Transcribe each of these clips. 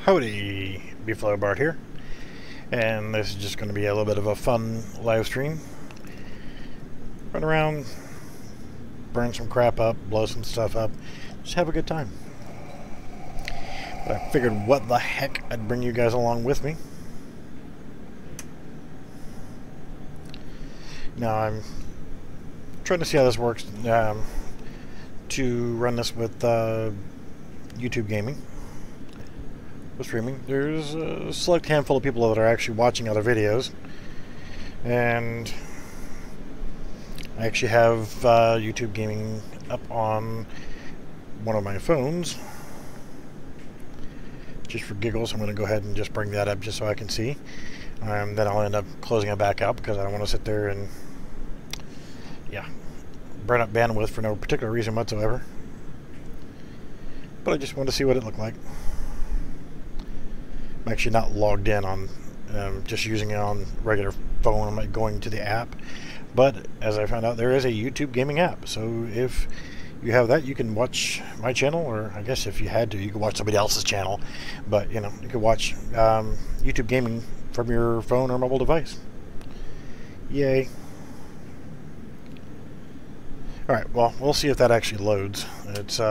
Howdy, Beefalo Bart here, and this is just going to be a little bit of a fun live stream. Run around, burn some crap up, blow some stuff up, just have a good time. But I figured what the heck, I'd bring you guys along with me. Now I'm trying to see how this works to run this with YouTube gaming. Streaming. There's a select handful of people that are actually watching other videos, and I actually have YouTube gaming up on one of my phones just for giggles. I'm going to go ahead and just bring that up just so I can see. Then I'll end up closing it back out because I don't want to sit there and burn up bandwidth for no particular reason whatsoever. But I just want to see what it looked like. I'm actually not logged in on, just using it on regular phone. I'm not going to the app. But as I found out, there is a YouTube gaming app. So if you have that, you can watch my channel, or I guess if you had to, you could watch somebody else's channel. But you know, you could watch YouTube gaming from your phone or mobile device. Yay! All right. Well, we'll see if that actually loads. It's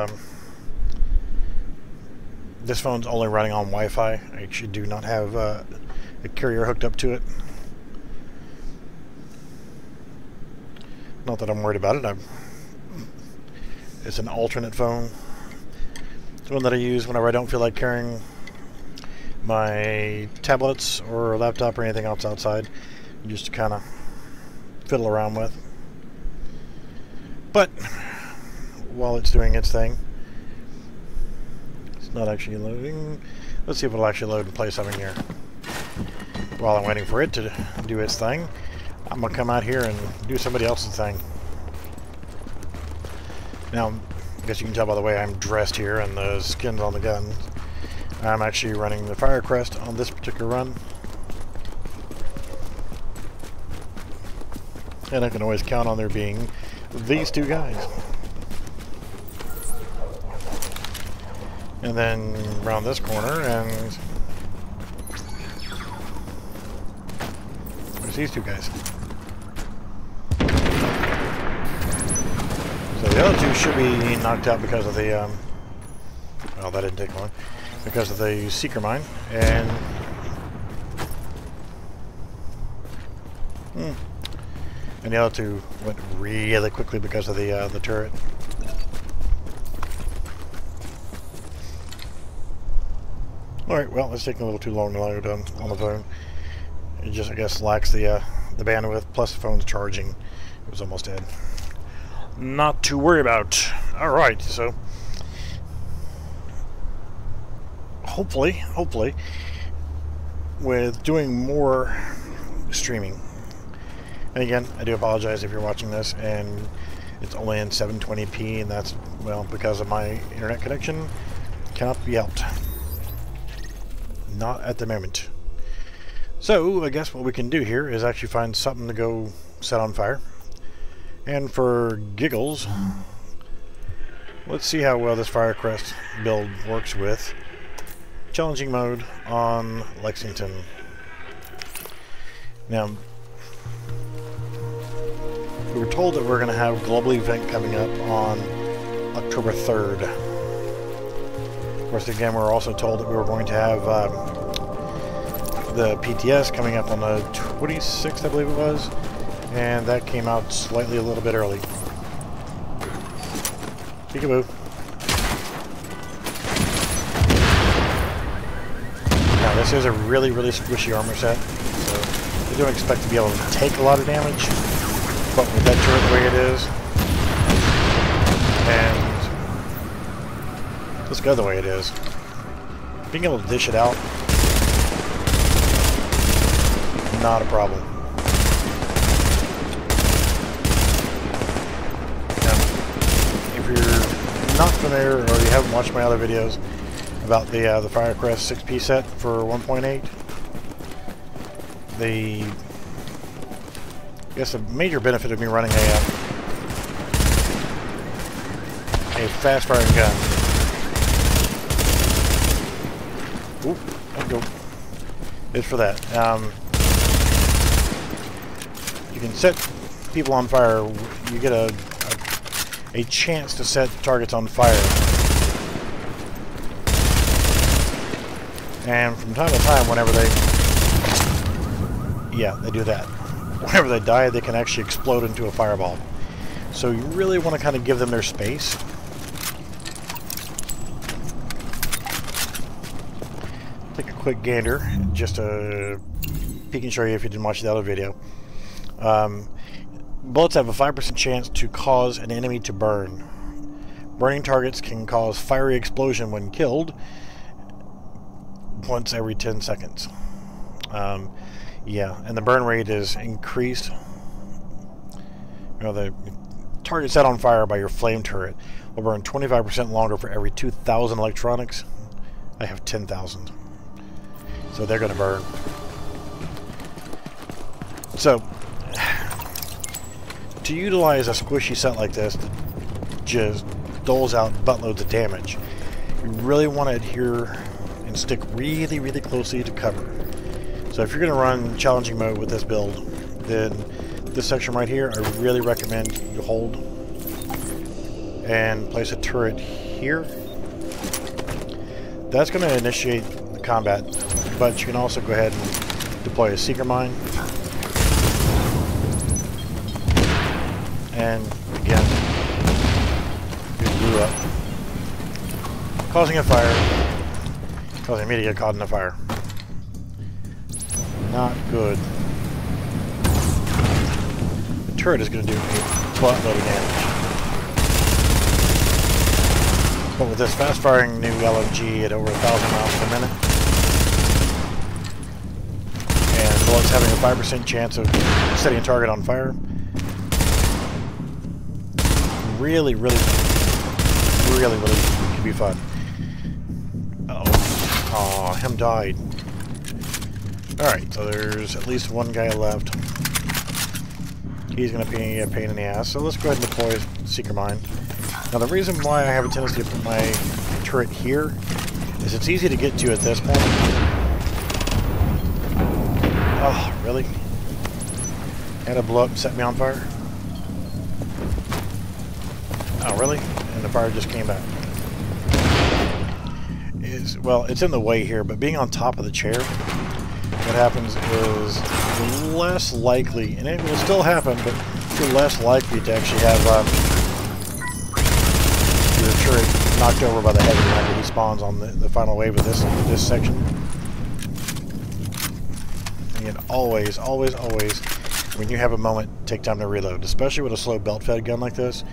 this phone's only running on Wi-Fi. I actually do not have a carrier hooked up to it. Not that I'm worried about it. It's an alternate phone. It's one that I use whenever I don't feel like carrying my tablets or laptop or anything else outside. Just to kind of fiddle around with. But while it's doing its thing, not actually loading. Let's see if it'll actually load and play something here. While I'm waiting for it to do its thing, I'm gonna come out here and do somebody else's thing. Now, I guess you can tell by the way I'm dressed here and the skins on the guns. I'm actually running the Firecrest on this particular run. And I can always count on there being these two guys. And then around this corner, and there's these two guys. So the other two should be knocked out because of the, well, that didn't take long, because of the Seeker Mine, and the other two went really quickly because of the turret. Alright, well, it's taking a little too long to load on the phone. It just, I guess, lacks the bandwidth, plus the phone's charging. It was almost dead. Not to worry about. Alright, so hopefully, with doing more streaming. And again, I do apologize if you're watching this and it's only in 720p, and that's, well, because of my internet connection. Cannot be helped. Not at the moment. So I guess what we can do here is actually find something to go set on fire. And for giggles, let's see how well this Firecrest build works with challenging mode on Lexington. Now, we were told that we're going to have a global event coming up on October 3rd. Of course, again, we were also told that we were going to have the PTS coming up on the 26th, I believe it was, and that came out slightly a little bit early. Peekaboo. Now, this is a really squishy armor set, so I don't expect to be able to take a lot of damage, but with that turret the way it is, and this guy the way it is, being able to dish it out, not a problem. Now, if you're not familiar or you haven't watched my other videos about the Firecrest 6P set for 1.8, I guess the major benefit of me running a fast firing gun Oop, there we go. It's for that. You can set people on fire. You get a chance to set targets on fire. And from time to time, whenever they... Yeah, they do that. Whenever they die, they can actually explode into a fireball. So you really want to kind of give them their space. Take a quick gander, just to peek and show you if you didn't watch the other video. Bullets have a 5% chance to cause an enemy to burn. Burning targets can cause fiery explosion when killed once every 10 seconds. Yeah, and the burn rate is increased. You know, the target set on fire by your flame turret will burn 25% longer for every 2,000 electronics. I have 10,000. So they're going to burn. So, to utilize a squishy set like this that just doles out buttloads of damage, you really want to adhere and stick really, really closely to cover. So if you're going to run challenging mode with this build, then this section right here, I really recommend you hold and place a turret here. That's going to initiate the combat, but you can also go ahead and deploy a seeker mine. And again, you blew up, causing a fire, causing me to get caught in the fire. Not good. The turret is going to do a buttload of damage. But with this fast-firing new LMG at over 1,000 miles per minute, and bullets having a 5% chance of setting a target on fire, really can be fun. Uh-oh. Aw, him died. Alright, so there's at least one guy left. He's going to be a pain in the ass, so let's go ahead and deploy Seeker Mine. Now the reason why I have a tendency to put my turret here is it's easy to get to at this point. Oh, really? Had to blow up and set me on fire? Oh, really? And the fire just came back. Well, it's in the way here, but being on top of the chair, what happens is you're less likely, and it will still happen, but you're less likely to actually have your turret knocked over by the heavy whenever he spawns on the final wave of this section. And always, when you have a moment, take time to reload, especially with a slow belt-fed gun like this.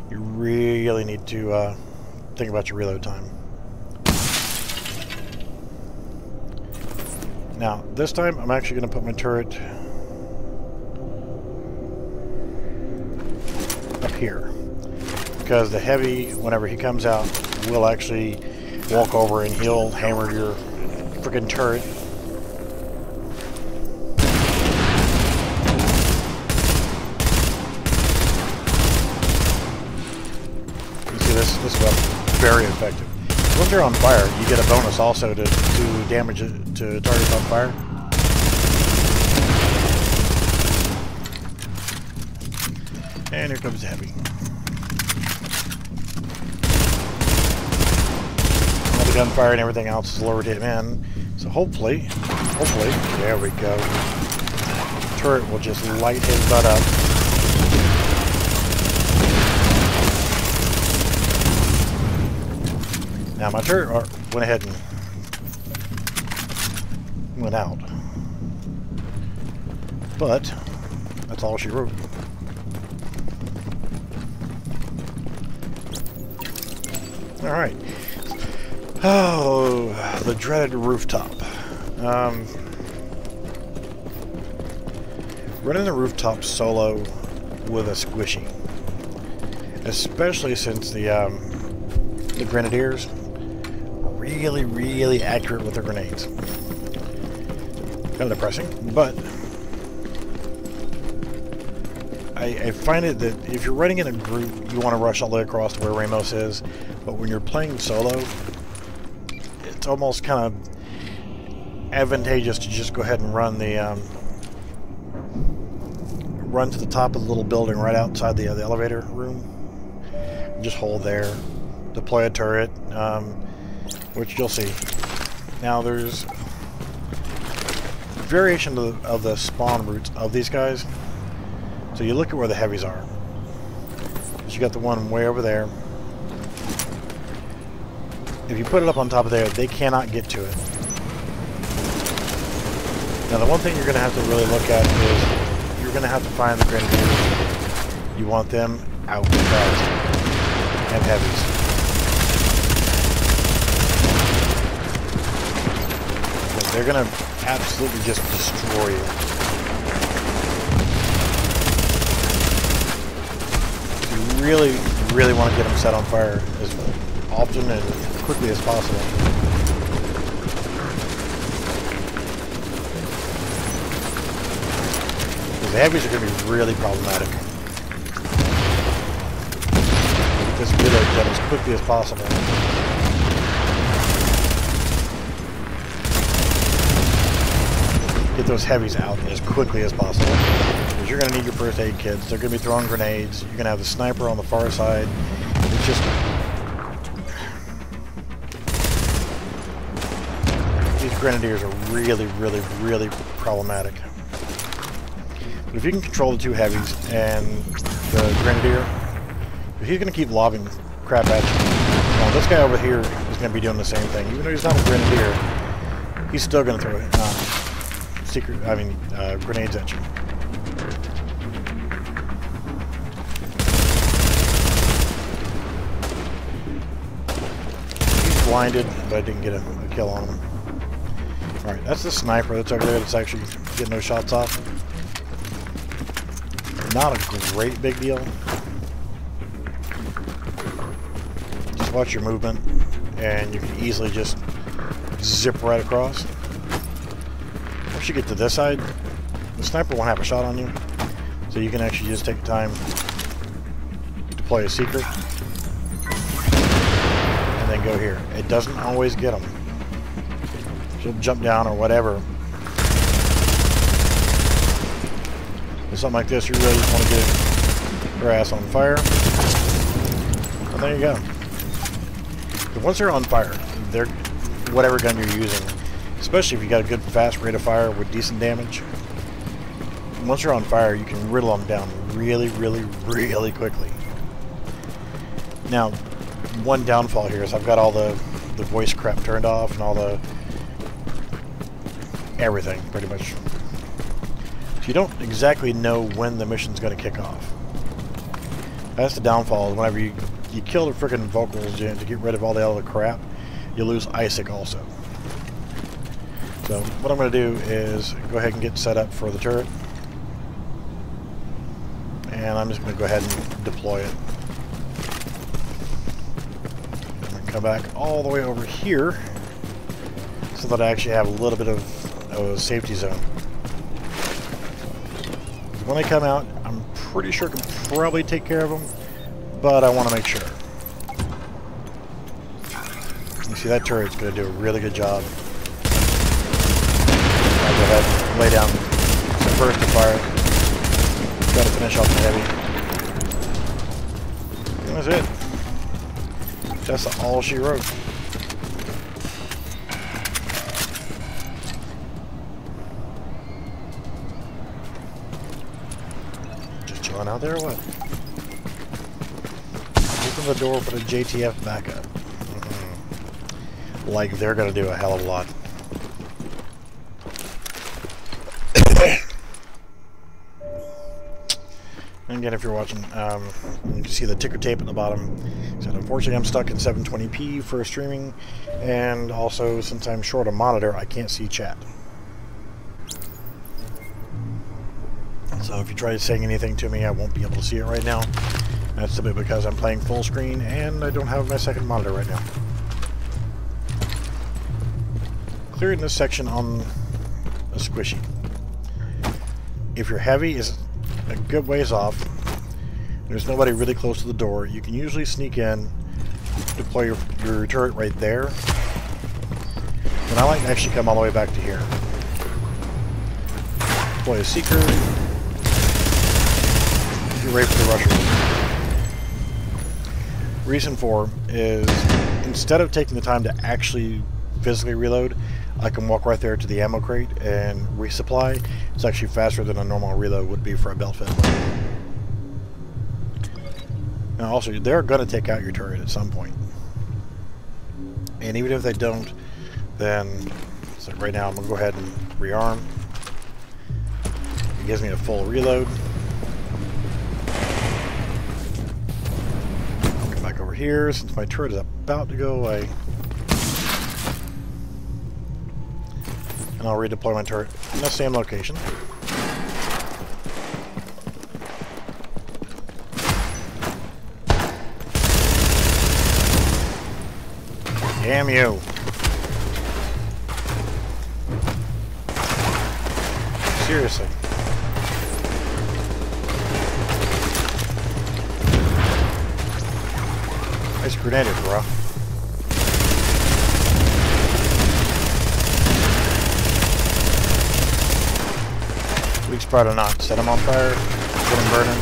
You really need to think about your reload time. Now, this time, I'm actually going to put my turret up here. Because the heavy, whenever he comes out, will actually walk over and he'll hammer your freaking turret. You see this? This is very effective. Once they're on fire, you get a bonus also to do damage to targets on fire. And here comes the heavy. All the gunfire and everything else is lured him in. So hopefully, there we go. The turret will just light his butt up. Now my turret went ahead and went out, but that's all she wrote. All right. Oh, the dreaded rooftop. Running the rooftop solo with a squishy, especially since the grenadiers really accurate with their grenades. Kind of depressing, but I find it that if you're running in a group, you want to rush all the way across to where Ramos is, but when you're playing solo, it's almost kind of, advantageous to just go ahead and run to the top of the little building right outside the elevator room. Just hold there, deploy a turret, which you'll see. Now there's variation of the spawn routes of these guys. So you look at where the heavies are. So you got the one way over there. If you put it up on top of there, they cannot get to it. Now the one thing you're going to have to really look at is you're going to have to find the grenadiers. You want them out fast. And heavies. They're going to absolutely just destroy you. You really, really want to get them set on fire as often and as quickly as possible. Because the heavies are going to be really problematic. Get this video done as quickly as possible. Get those heavies out as quickly as possible. Because you're going to need your first aid kits. They're going to be throwing grenades. You're going to have the sniper on the far side. It's just... these grenadiers are really, really, really problematic. But if you can control the two heavies and the grenadier, if he's going to keep lobbing crap at you, well, this guy over here is going to be doing the same thing. Even though he's not a grenadier, he's still going to throw grenades at you. He's blinded, but I didn't get a kill on him. Alright, that's the sniper that's over there that's actually getting those shots off. Not a great big deal. Just watch your movement, and you can easily just zip right across. Once you get to this side, the sniper won't have a shot on you, so you can actually just take time, deploy a secret, and then go here. It doesn't always get them. She'll jump down or whatever. With something like this, you really just want to get your ass on fire. And there you go. But once they're on fire, they're whatever gun you're using, especially if you got a good fast rate of fire with decent damage. Once you're on fire, you can riddle them down really, really, really quickly. Now, one downfall here is I've got all the voice crap turned off and all the everything, pretty much. So you don't exactly know when the mission's going to kick off. That's the downfall. Whenever you kill the freaking vocals to get rid of all the other crap, you lose Isaac also. So what I'm going to do is go ahead and get set up for the turret. And I'm just going to go ahead and deploy it. I'm going to come back all the way over here so that I actually have a little bit of a safety zone. When they come out, I'm pretty sure I can probably take care of them, but I want to make sure. You see, that turret's going to do a really good job. I'll go ahead and lay down some burst of fire. Got to finish off the heavy. And that's it. That's all she wrote. Just chilling out there or what? Open the door for the JTF backup. Like they're going to do a hell of a lot. And again, if you're watching, you can see the ticker tape at the bottom. So unfortunately, I'm stuck in 720p for streaming, and also since I'm short a monitor, I can't see chat. So if you try saying anything to me, I won't be able to see it right now. That's simply because I'm playing full screen and I don't have my second monitor right now. Clearing this section on a squishy. If your heavy is a good ways off, there's nobody really close to the door, you can usually sneak in, deploy your turret right there. What And I like to actually come all the way back to here. Deploy a seeker. Get ready for the rushers. Reason for is instead of taking the time to actually physically reload, I can walk right there to the ammo crate and resupply. It's actually faster than a normal reload would be for a belt-fed weapon. Now also, they're going to take out your turret at some point. And even if they don't, then so right now I'm going to go ahead and rearm. It gives me a full reload. Come back over here since my turret is about to go away. And I'll redeploy my turret in the same location. Damn you. Seriously. Nice grenade, bro. Weak spot or not. Set him on fire. Get him burning.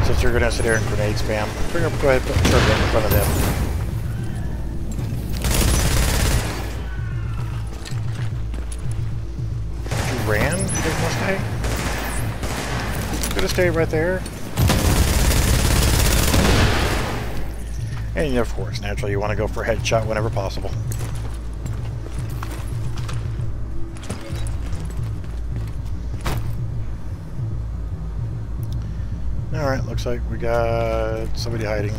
Since you're going to sit here and grenade spam, go ahead and put the turret in front of them. You ran? You didn't want to stay? Could have stayed right there. And of course, naturally, you want to go for a headshot whenever possible. Alright, looks like we got somebody hiding.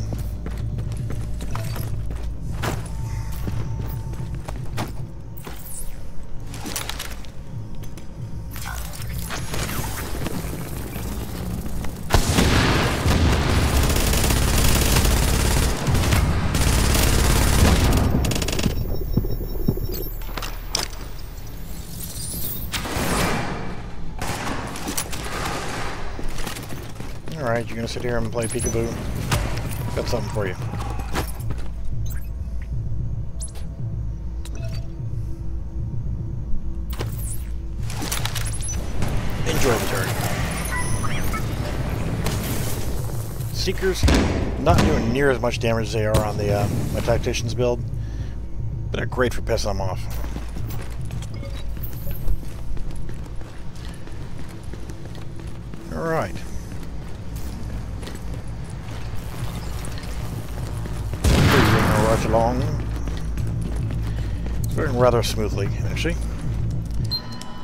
Alright, you're gonna sit here and play peekaboo. Got something for you. Enjoy the turret. Seekers, not doing near as much damage as they are on the my tactician's build, but they're great for pissing them off. Alright. Rush along. It's going rather smoothly, actually.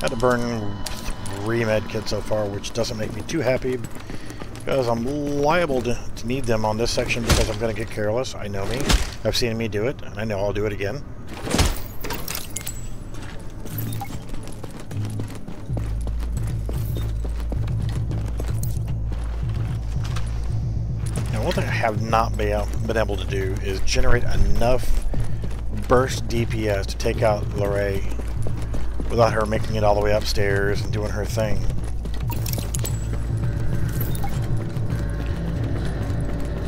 Had to burn 3 med kits so far, which doesn't make me too happy because I'm liable to need them on this section because I'm going to get careless. I know me. I've seen me do it, and I know I'll do it again. One thing I have not been able to do is generate enough burst DPS to take out Lorraine without her making it all the way upstairs and doing her thing.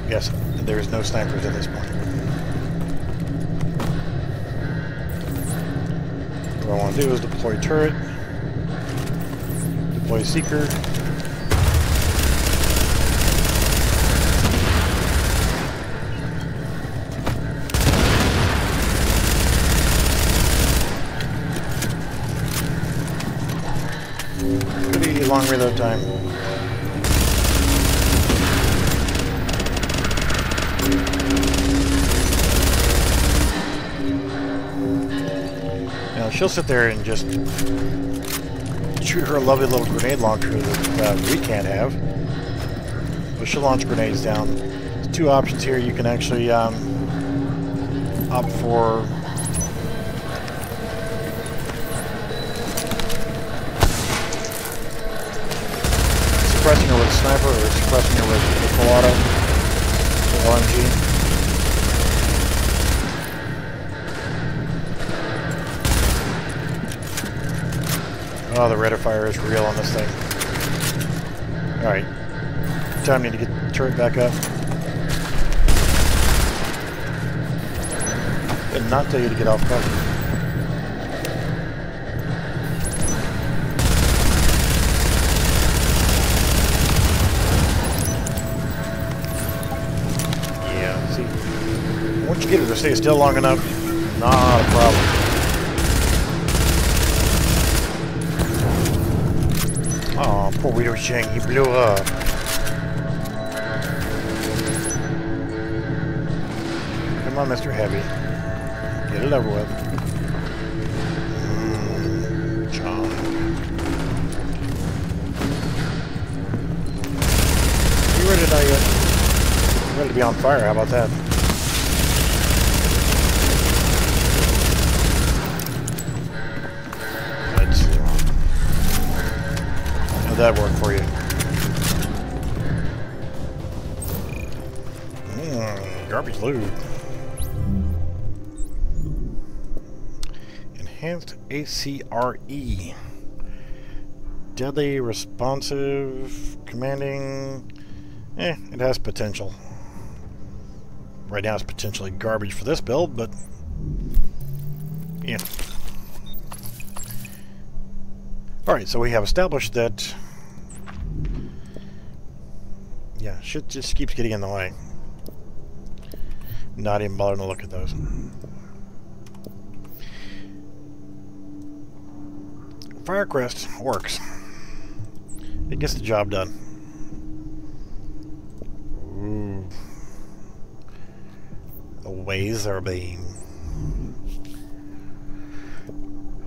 Yes, there's no snipers at this point. What I want to do is deploy turret, deploy seeker. Long reload time. Now she'll sit there and just shoot her lovely little grenade launcher that we can't have. But she'll launch grenades down. There's 2 options here. You can actually opt for suppressing her with a sniper or suppressing her with full auto or LMG. Oh, the rate of fire is real on this thing. Alright. Time need to get the turret back up. Did not tell you to get off cover. Yeah, see, once you get it to stay still long enough, not a problem. Oh, poor Weirdo Shang, he blew up. Come on, Mr. Heavy. Get it over with. John. Are you ready to die yet? Ready to be on fire, how about that? Let's see. How'd that work for you? Garbage loot. Enhanced ACRE. Deadly, responsive, commanding. It has potential. Right now it's potentially garbage for this build, but yeah. Alright, so we have established that yeah, shit just keeps getting in the way. Not even bothering to look at those. Firecrest works. It gets the job done. Ooh. The laser beam.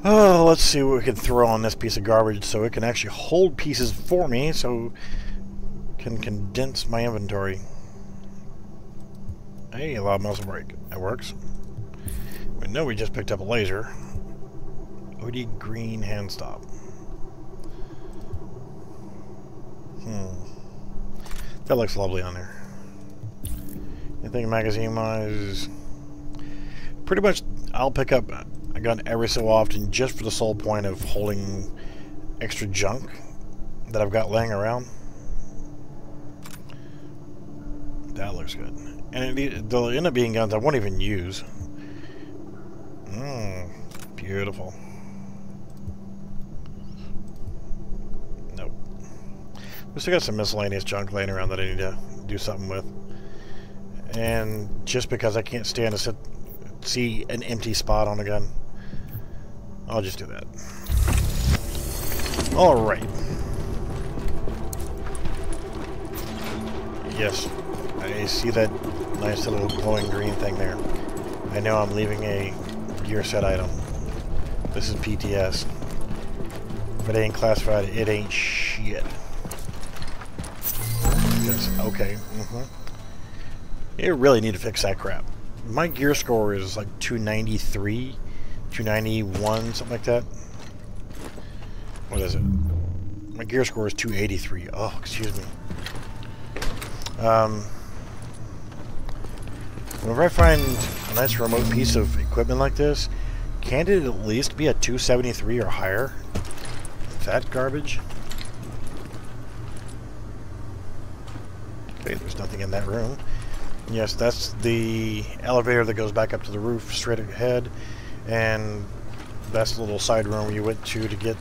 Oh, let's see what we can throw on this piece of garbage so it can actually hold pieces for me so it can condense my inventory. Hey, a loud muzzle brake. That works. We know we just picked up a laser. OD green hand stop. That looks lovely on there. Anything magazine wise? Pretty much I'll pick up a gun every so often just for the sole point of holding extra junk that I've got laying around. That looks good. And they'll end up being guns I won't even use. Beautiful. Nope. We still got some miscellaneous junk laying around that I need to do something with. And just because I can't stand to see an empty spot on a gun, I'll just do that. Alright. Yes. I see that nice little glowing green thing there. I know I'm leaving a gear set item. This is PTS. If it ain't classified, it ain't shit. Yes, okay. You really need to fix that crap. My gear score is like 293, 291, something like that. What is it? My gear score is 283. Oh, excuse me. Whenever I find a nice remote piece of equipment like this, can't it at least be a 273 or higher? That garbage? Okay, there's nothing in that room. Yes, that's the elevator that goes back up to the roof straight ahead, and that's the little side room you went to get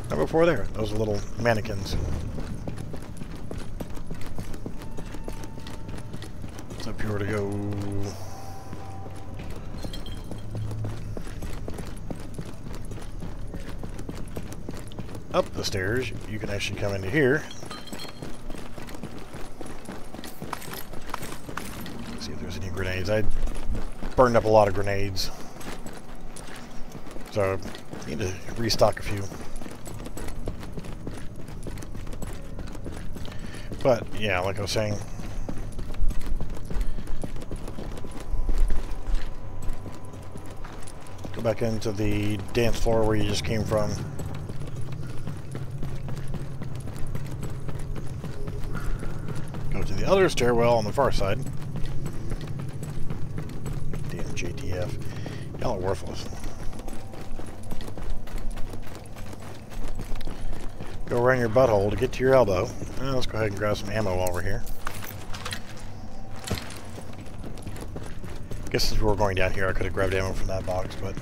right before there. Those little mannequins. So if you were to go up the stairs, you can actually come into here. See if there's any grenades. I burned up a lot of grenades, so I need to restock a few. But yeah, like I was saying, go back into the dance floor where you just came from. Go to the other stairwell on the far side. Damn JTF. Y'all are worthless. Go around your butthole to get to your elbow. Let's go ahead and grab some ammo while we're here. I guess since we were going down here, I could have grabbed ammo from that box, but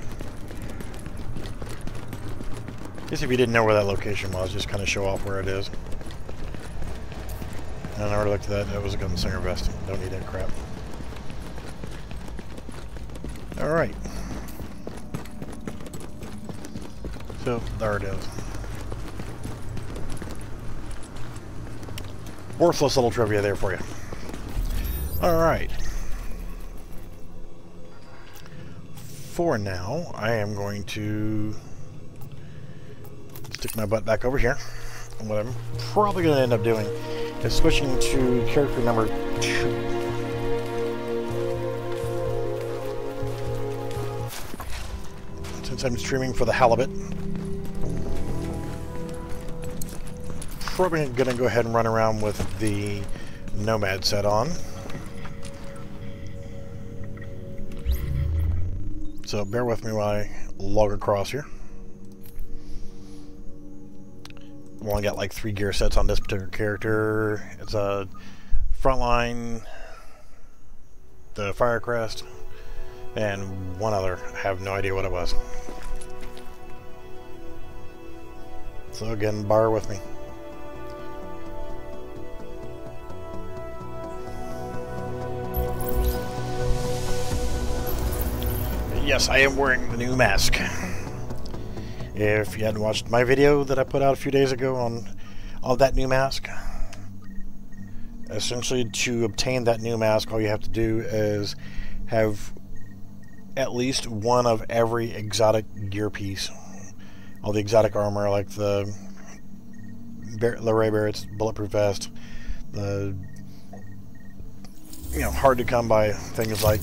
I guess if you didn't know where that location was, just kind of show off where it is. And I already looked at that. That was a gunslinger vest. Don't need that crap. Alright. So, there it is. Worthless little trivia there for you. Alright. For now, I am going to stick my butt back over here. And what I'm probably going to end up doing is switching to character number 2. Since I'm streaming for the halibut, probably going to go ahead and run around with the Nomad set on. So bear with me while I log across here. I've only got like 3 gear sets on this particular character. It's a Frontline, the Firecrest, and one other. I have no idea what it was. So again, bear with me. Yes, I am wearing the new mask. If you hadn't watched my video that I put out a few days ago on that new mask, essentially to obtain that new mask, all you have to do is have at least one of every exotic gear piece. All the exotic armor, like the Ray Barrett's bulletproof vest, the hard to come by things like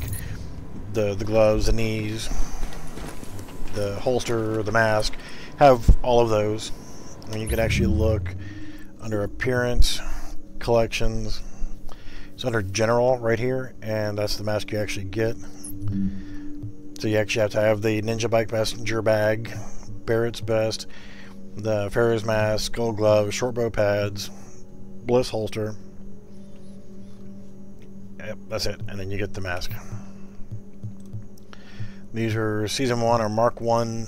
the gloves, the knees, the holster, the mask, have all of those. And you can actually look under appearance, collections. It's under general right here, and that's the mask you actually get. So you actually have to have the Ninja Bike Messenger bag, Barrett's vest, the Ferris mask, skull gloves, short bow pads, Bliss holster. Yep, that's it, and then you get the mask. These are Season 1 or Mark 1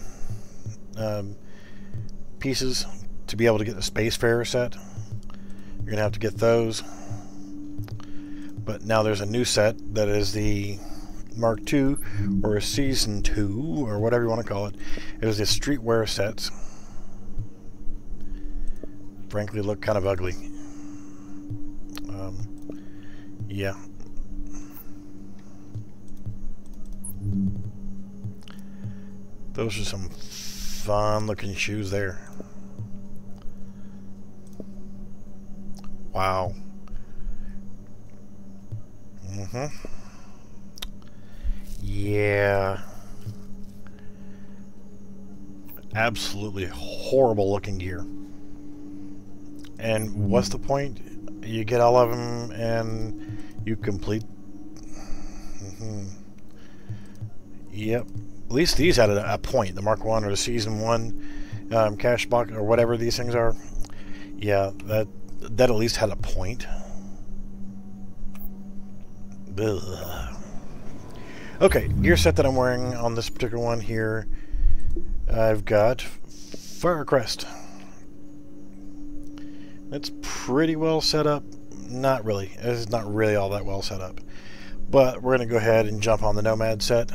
pieces. To be able to get the Spacefarer set, you're going to have to get those. But now there's a new set that is the Mark 2 or Season 2 or whatever you want to call it. It is the streetwear sets. Frankly, look kind of ugly. Yeah. Those are some fun looking shoes there. Wow. Yeah. Absolutely horrible looking gear. And what's the point? You get all of them and you complete. Yep. At least these had a point. The Mark 1 or the Season 1 cash box or whatever these things are. Yeah, that at least had a point. Ugh. Okay, gear set that I'm wearing on this particular one here. I've got Firecrest. It's pretty well set up. Not really. It's not really all that well set up. But we're going to go ahead and jump on the Nomad set.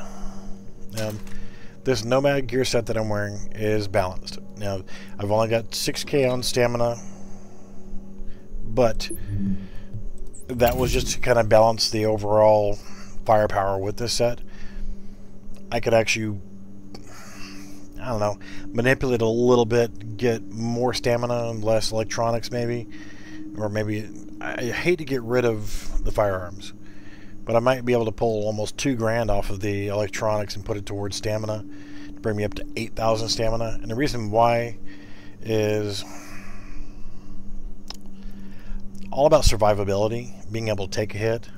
This Nomad gear set that I'm wearing is balanced. Now, I've only got 6k on stamina, but that was just to kind of balance the overall firepower with this set. I could actually, I don't know, manipulate a little bit, get more stamina and less electronics maybe. Or maybe, I hate to get rid of the firearms, but I might be able to pull almost $2,000 off of the electronics and put it towards stamina to bring me up to 8,000 stamina. And the reason why is all about survivability, being able to take a hit.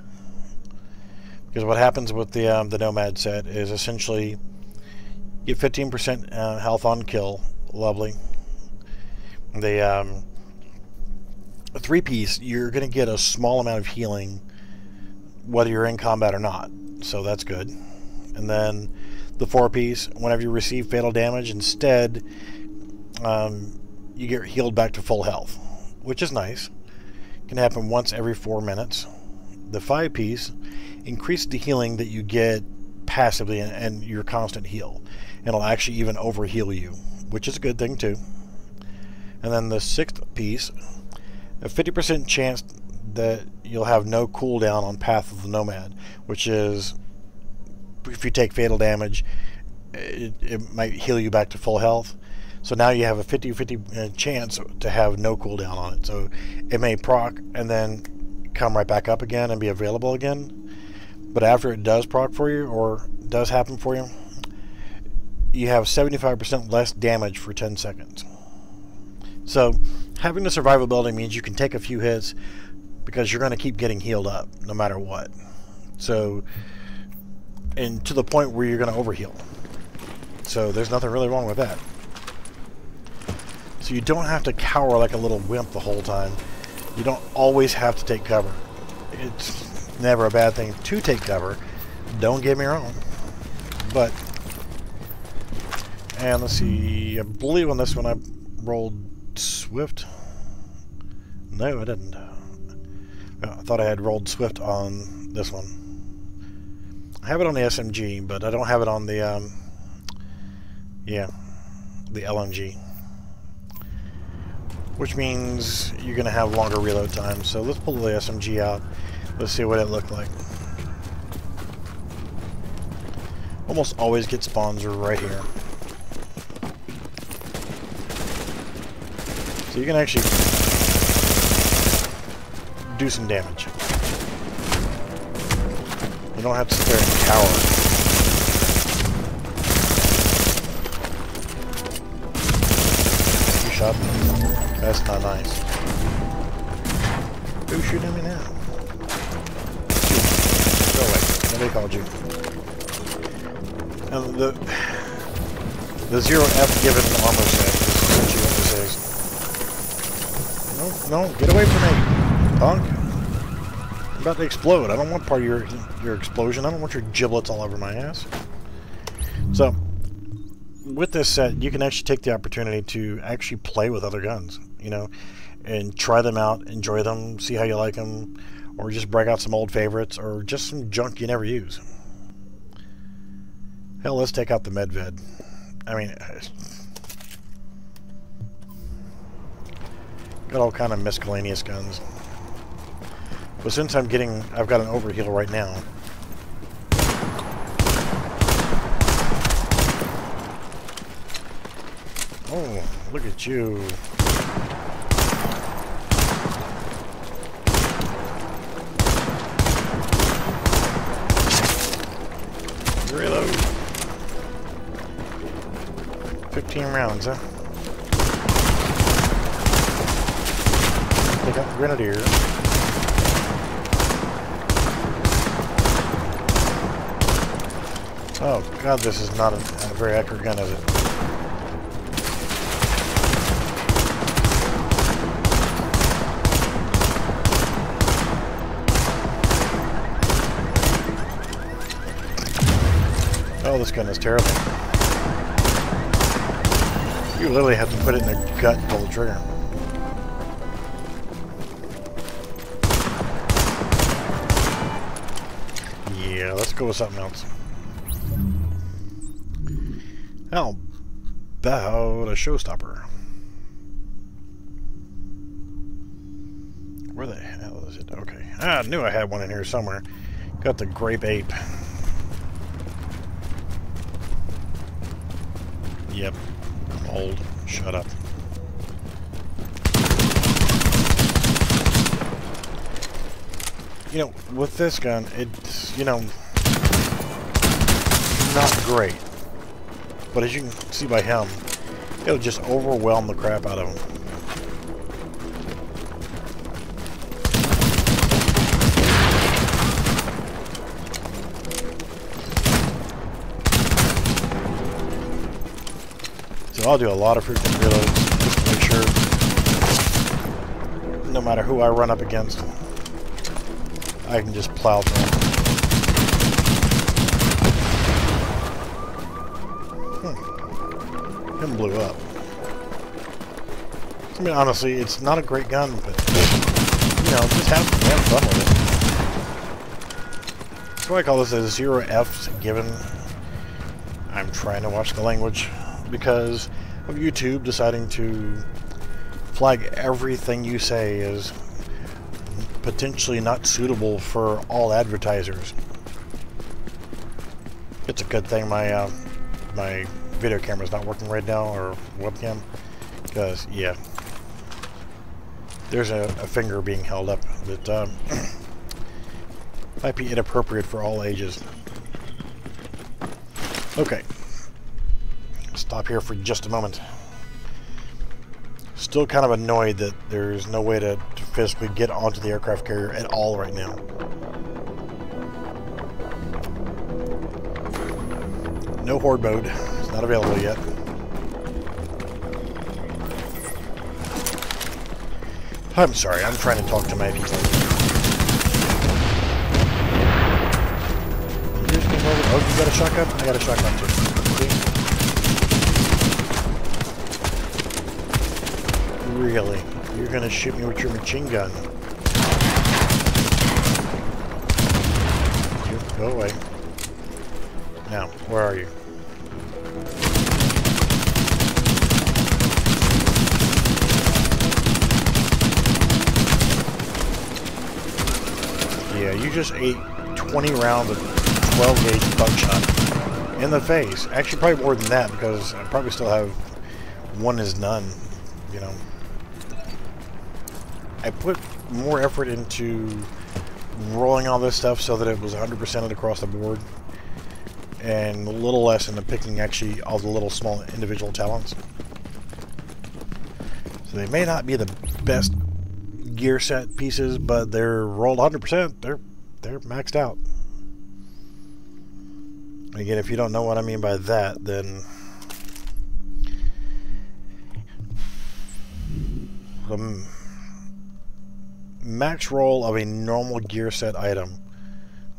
Because what happens with the Nomad set is essentially you get 15% health on kill. Lovely. The 3-piece, you're going to get a small amount of healing whether you're in combat or not. so that's good. And then the 4-piece, whenever you receive fatal damage, instead you get healed back to full health, which is nice. Can happen once every 4 minutes. The 5-piece increases the healing that you get passively and your constant heal. And it'll actually even overheal you, which is a good thing too. And then the 6th piece, a 50% chance that you'll have no cooldown on Path of the Nomad, which is if you take fatal damage, it might heal you back to full health. So now you have a 50-50 chance to have no cooldown on it. So it may proc and then come right back up again and be available again. But after it does proc for you, or does happen for you, you have 75% less damage for 10 seconds. So having the survivability means you can take a few hits because you're going to keep getting healed up no matter what. So, and to the point where you're going to overheal. So there's nothing really wrong with that. So you don't have to cower like a little wimp the whole time. You don't always have to take cover. It's never a bad thing to take cover. Don't get me wrong. But, and let's see, I believe on this one I rolled Swift. No, I didn't. I thought I had rolled Swift on this one. I have it on the SMG, but I don't have it on the, the LMG. Which means you're going to have longer reload time. So let's pull the SMG out. Let's see what it looked like. Almost always get spawns right here. So you can actually do some damage. You don't have to sit there and cower. You shot me. That's not nice. Who's shooting at me now? Shoot. Go away. Nobody called you. And the 0F given armor set is essentially what this is. No, get away from me, punk. I'm about to explode. I don't want part of your explosion. I don't want your giblets all over my ass. So, with this set, you can actually take the opportunity to actually play with other guns, you know, and try them out, enjoy them, see how you like them, or just break out some old favorites, or just some junk you never use. Hell, let's take out the Medved. I mean, got all kind of miscellaneous guns. But since I've got an overheal right now. Oh, look at you. Reload. 15 rounds, huh? Take out the Grenadier. Oh god, this is not a very accurate gun, is it? Oh, this gun is terrible. You literally have to put it in the gut and pull the trigger. Yeah, let's go with something else. How about a showstopper? Where the hell is it? Okay. I knew I had one in here somewhere. Got the Grape Ape. Yep. I'm old. Shut up. You know, with this gun, it's, you know, not great. But as you can see by him, it'll just overwhelm the crap out of him. So I'll do a lot of freaking reloads just to make sure no matter who I run up against, I can just plow through them. Him blew up. I mean, honestly, it's not a great gun, but, you know, just have fun with it. That's why I call this a 0 Fs given. I'm trying to watch the language because of YouTube deciding to flag everything you say as potentially not suitable for all advertisers. It's a good thing my my video camera's not working right now, or webcam, because yeah, there's a finger being held up that might be inappropriate for all ages. Okay, stop here for just a moment. Still kind of annoyed that there's no way to physically get onto the aircraft carrier at all right now. No horde mode. It's not available yet. I'm sorry, I'm trying to talk to my people. Oh, you got a shotgun? I got a shotgun too. See? Really? You're gonna shoot me with your machine gun? Go away. Now, where are you? Yeah, you just ate 20 rounds of 12 gauge buckshot in the face. Actually, probably more than that, because I probably still have one is none, you know. I put more effort into rolling all this stuff so that it was 100%ed across the board, and a little less into picking actually all the little small individual talents. So they may not be the best gear set pieces, but they're rolled 100%. They're maxed out. Again, if you don't know what I mean by that, then the max roll of a normal gear set item.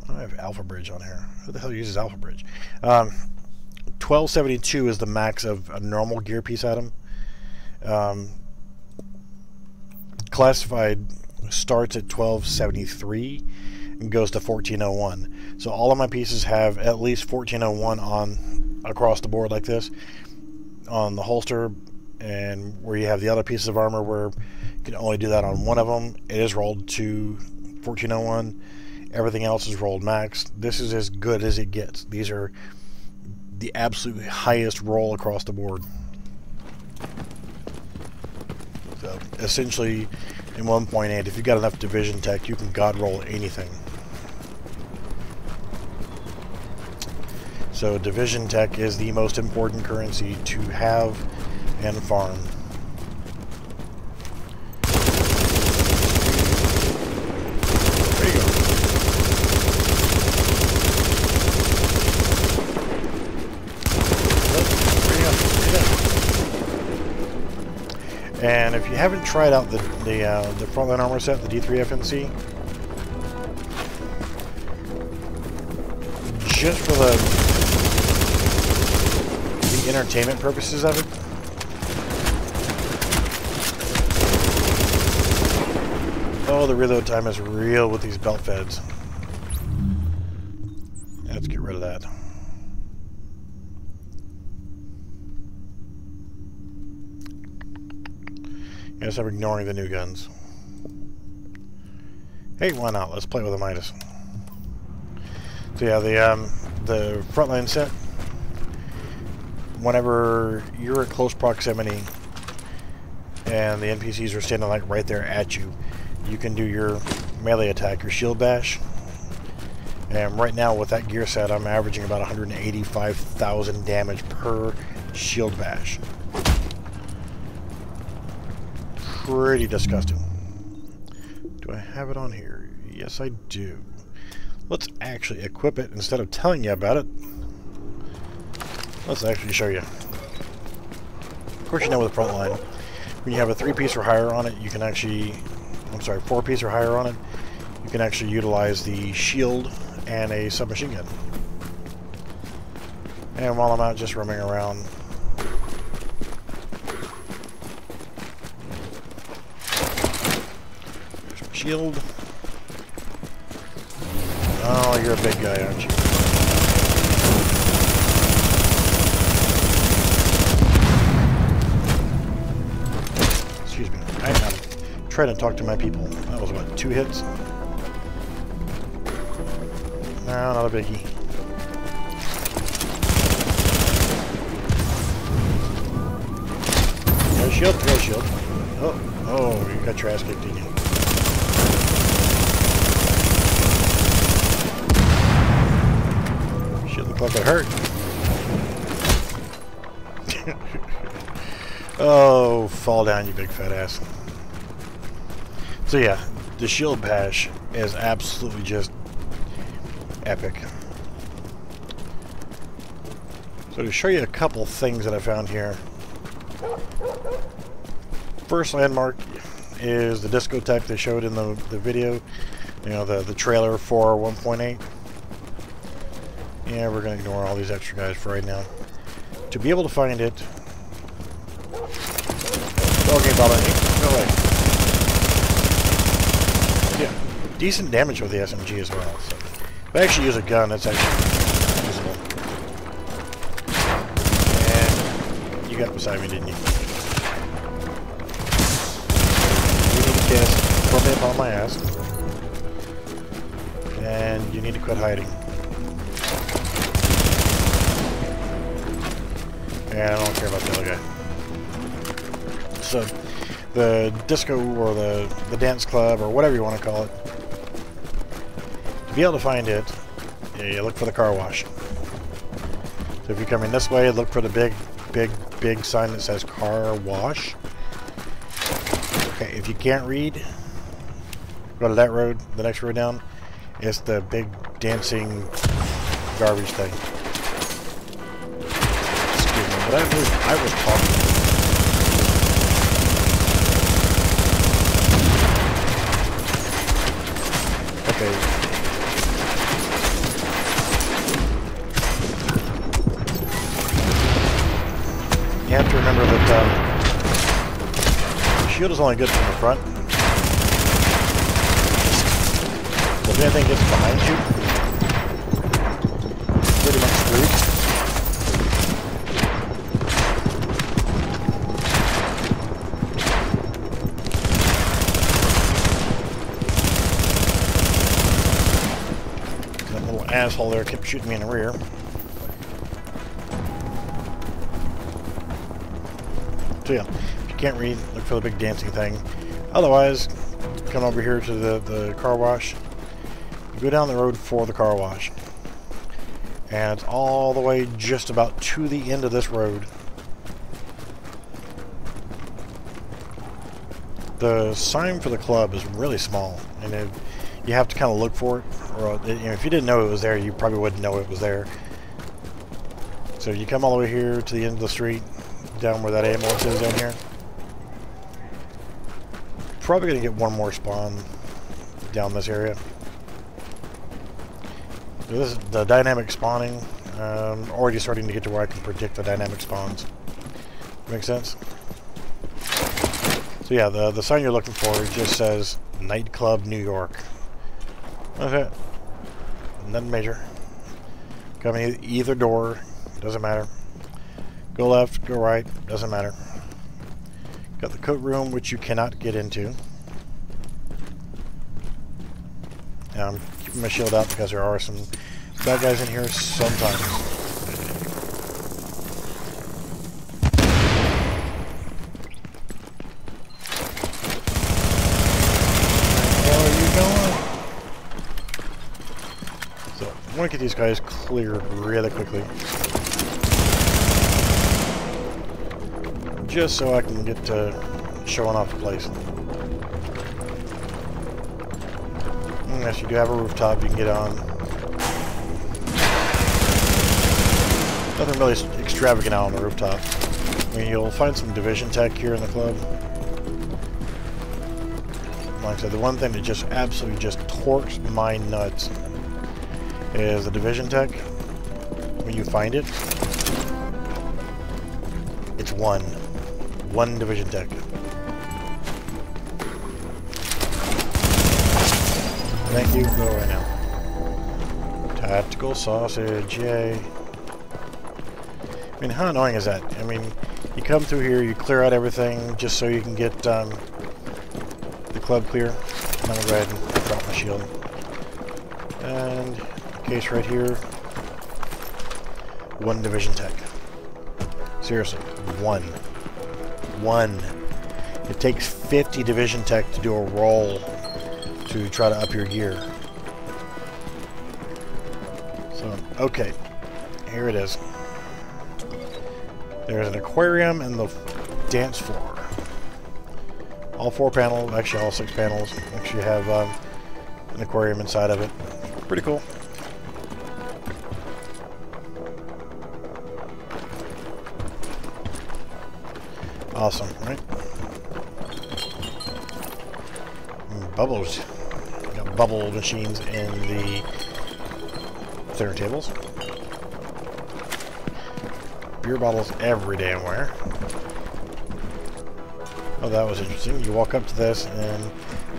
I have Alpha Bridge on here. Who the hell uses Alpha Bridge? 1272 is the max of a normal gear piece item. Classified starts at 1273 and goes to 1401. So all of my pieces have at least 1401 on across the board like this on the holster, and where you have the other pieces of armor where you can only do that on one of them, it is rolled to 1401. Everything else is rolled max. This is as good as it gets. These are the absolute highest roll across the board. So essentially, in 1.8, if you've got enough division tech, you can god roll anything. So division tech is the most important currency to have and farm. There you go. And if you haven't tried out the frontline armor set, the D3 FNC, just for the entertainment purposes of it, oh, the reload time is real with these belt feds. Let's get rid of that. Guess I'm ignoring the new guns. Hey, why not? Let's play with a Midas. So yeah, the frontline set, whenever you're at close proximity and the NPCs are standing like right there at you, you can do your melee attack, your shield bash. And right now with that gear set, I'm averaging about 185,000 damage per shield bash. Pretty disgusting. Do I have it on here? Yes, I do. Let's actually equip it instead of telling you about it. Let's actually show you. Of course, you know with the front line, when you have a 3-piece or higher on it, you can actually, 4-piece or higher on it, you can actually utilize the shield and a submachine gun. And while I'm out just roaming around, there's my shield. Oh, you're a big guy, aren't you? Excuse me. I'm trying to talk to my people. That was what, 2 hits? No, not a biggie. Got a shield, got a shield. Oh, you got your ass kicked, didn't you? Shit looked like it hurt. Oh, fall down, you big fat ass. So yeah, the shield bash is absolutely just epic. So to show you a couple things that I found here. First landmark is the discotheque they showed in the video. You know, the trailer for 1.8. Yeah, we're going to ignore all these extra guys for right now. To be able to find it... Talking about it. No way. Yeah, decent damage with the SMG as well. So if I actually use a gun, that's actually usable. And you got beside me, didn't you? You need to cast torment on my ass. And you need to quit hiding. And I don't care about the other guy. So, the disco or the dance club or whatever you want to call it, to be able to find it, you look for the car wash. So if you're coming this way, look for the big sign that says car wash. Okay, if you can't read, go to that road, the next road down. It's the big dancing garbage thing. Excuse me, but I was talking. Okay. You have to remember that the shield is only good from the front. So if anything gets behind you, it's pretty much screwed. That little asshole there kept shooting me in the rear. So yeah, if you can't read, look for the big dancing thing. Otherwise, come over here to the car wash. Go down the road for the car wash. And it's all the way just about to the end of this road. The sign for the club is really small, and you have to kind of look for it. Or if you didn't know it was there, you probably wouldn't know it was there. So you come all the way here to the end of the street, down where that ambulance is down here. Probably going to get one more spawn down this area. So this is the dynamic spawning. Already starting to get to where I can predict the dynamic spawns. Make sense? So yeah, the sign you're looking for just says Nightclub New York. That's it. Nothing major. Come in either door, doesn't matter. Go left, go right, doesn't matter. Got the coat room, which you cannot get into. Now I'm keeping my shield out because there are some bad guys in here sometimes. Where are you going? So, I want to get these guys cleared really quickly. Just so I can get to showing off the place. Yes, you do have a rooftop you can get on. Nothing really extravagant out on the rooftop. I mean, you'll find some division tech here in the club. Like I said, the one thing that just absolutely just torques my nuts is the division tech. when you find it, it's one division tech. Thank you. Go right now. Tactical sausage, yay. I mean, how annoying is that? I mean, you come through here, you clear out everything just so you can get the club clear. I'm gonna go ahead and drop my shield. And case right here. One division tech. Seriously, one. It takes 50 division tech to do a roll to try to up your gear. So, okay, here it is. There's an aquarium and the dance floor. All 4 panels, actually all 6 panels, actually have an aquarium inside of it. Pretty cool. Awesome, right? Bubbles. Got bubble machines in the center tables. Beer bottles every damn where. Oh, that was interesting. You walk up to this and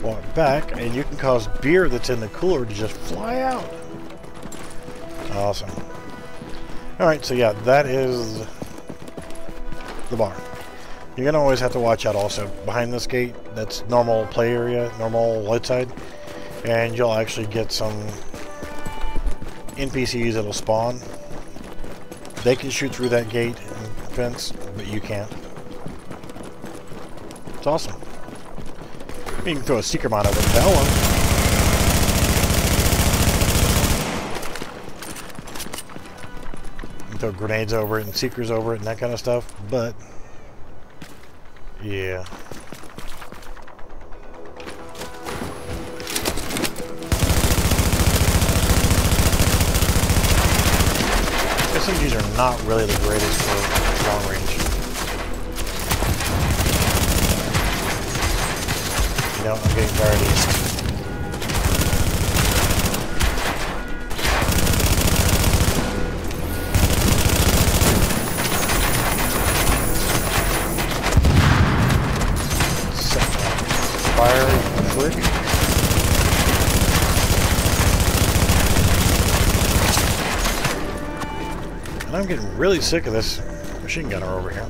walk back, and you can cause beer that's in the cooler to just fly out. Awesome. Alright, so yeah, that is the bar. You're going to always have to watch out also. Behind this gate, that's normal play area, normal light side. And you'll actually get some NPCs that'll spawn. They can shoot through that gate and fence, but you can't. It's awesome. You can throw a seeker mine over the hello. You can throw grenades over it and seekers over it and that kind of stuff, but yeah. SMGs are not really the greatest for long range. You know, I'm getting tired of these. Fire quick. And I'm getting really sick of this machine gunner over here.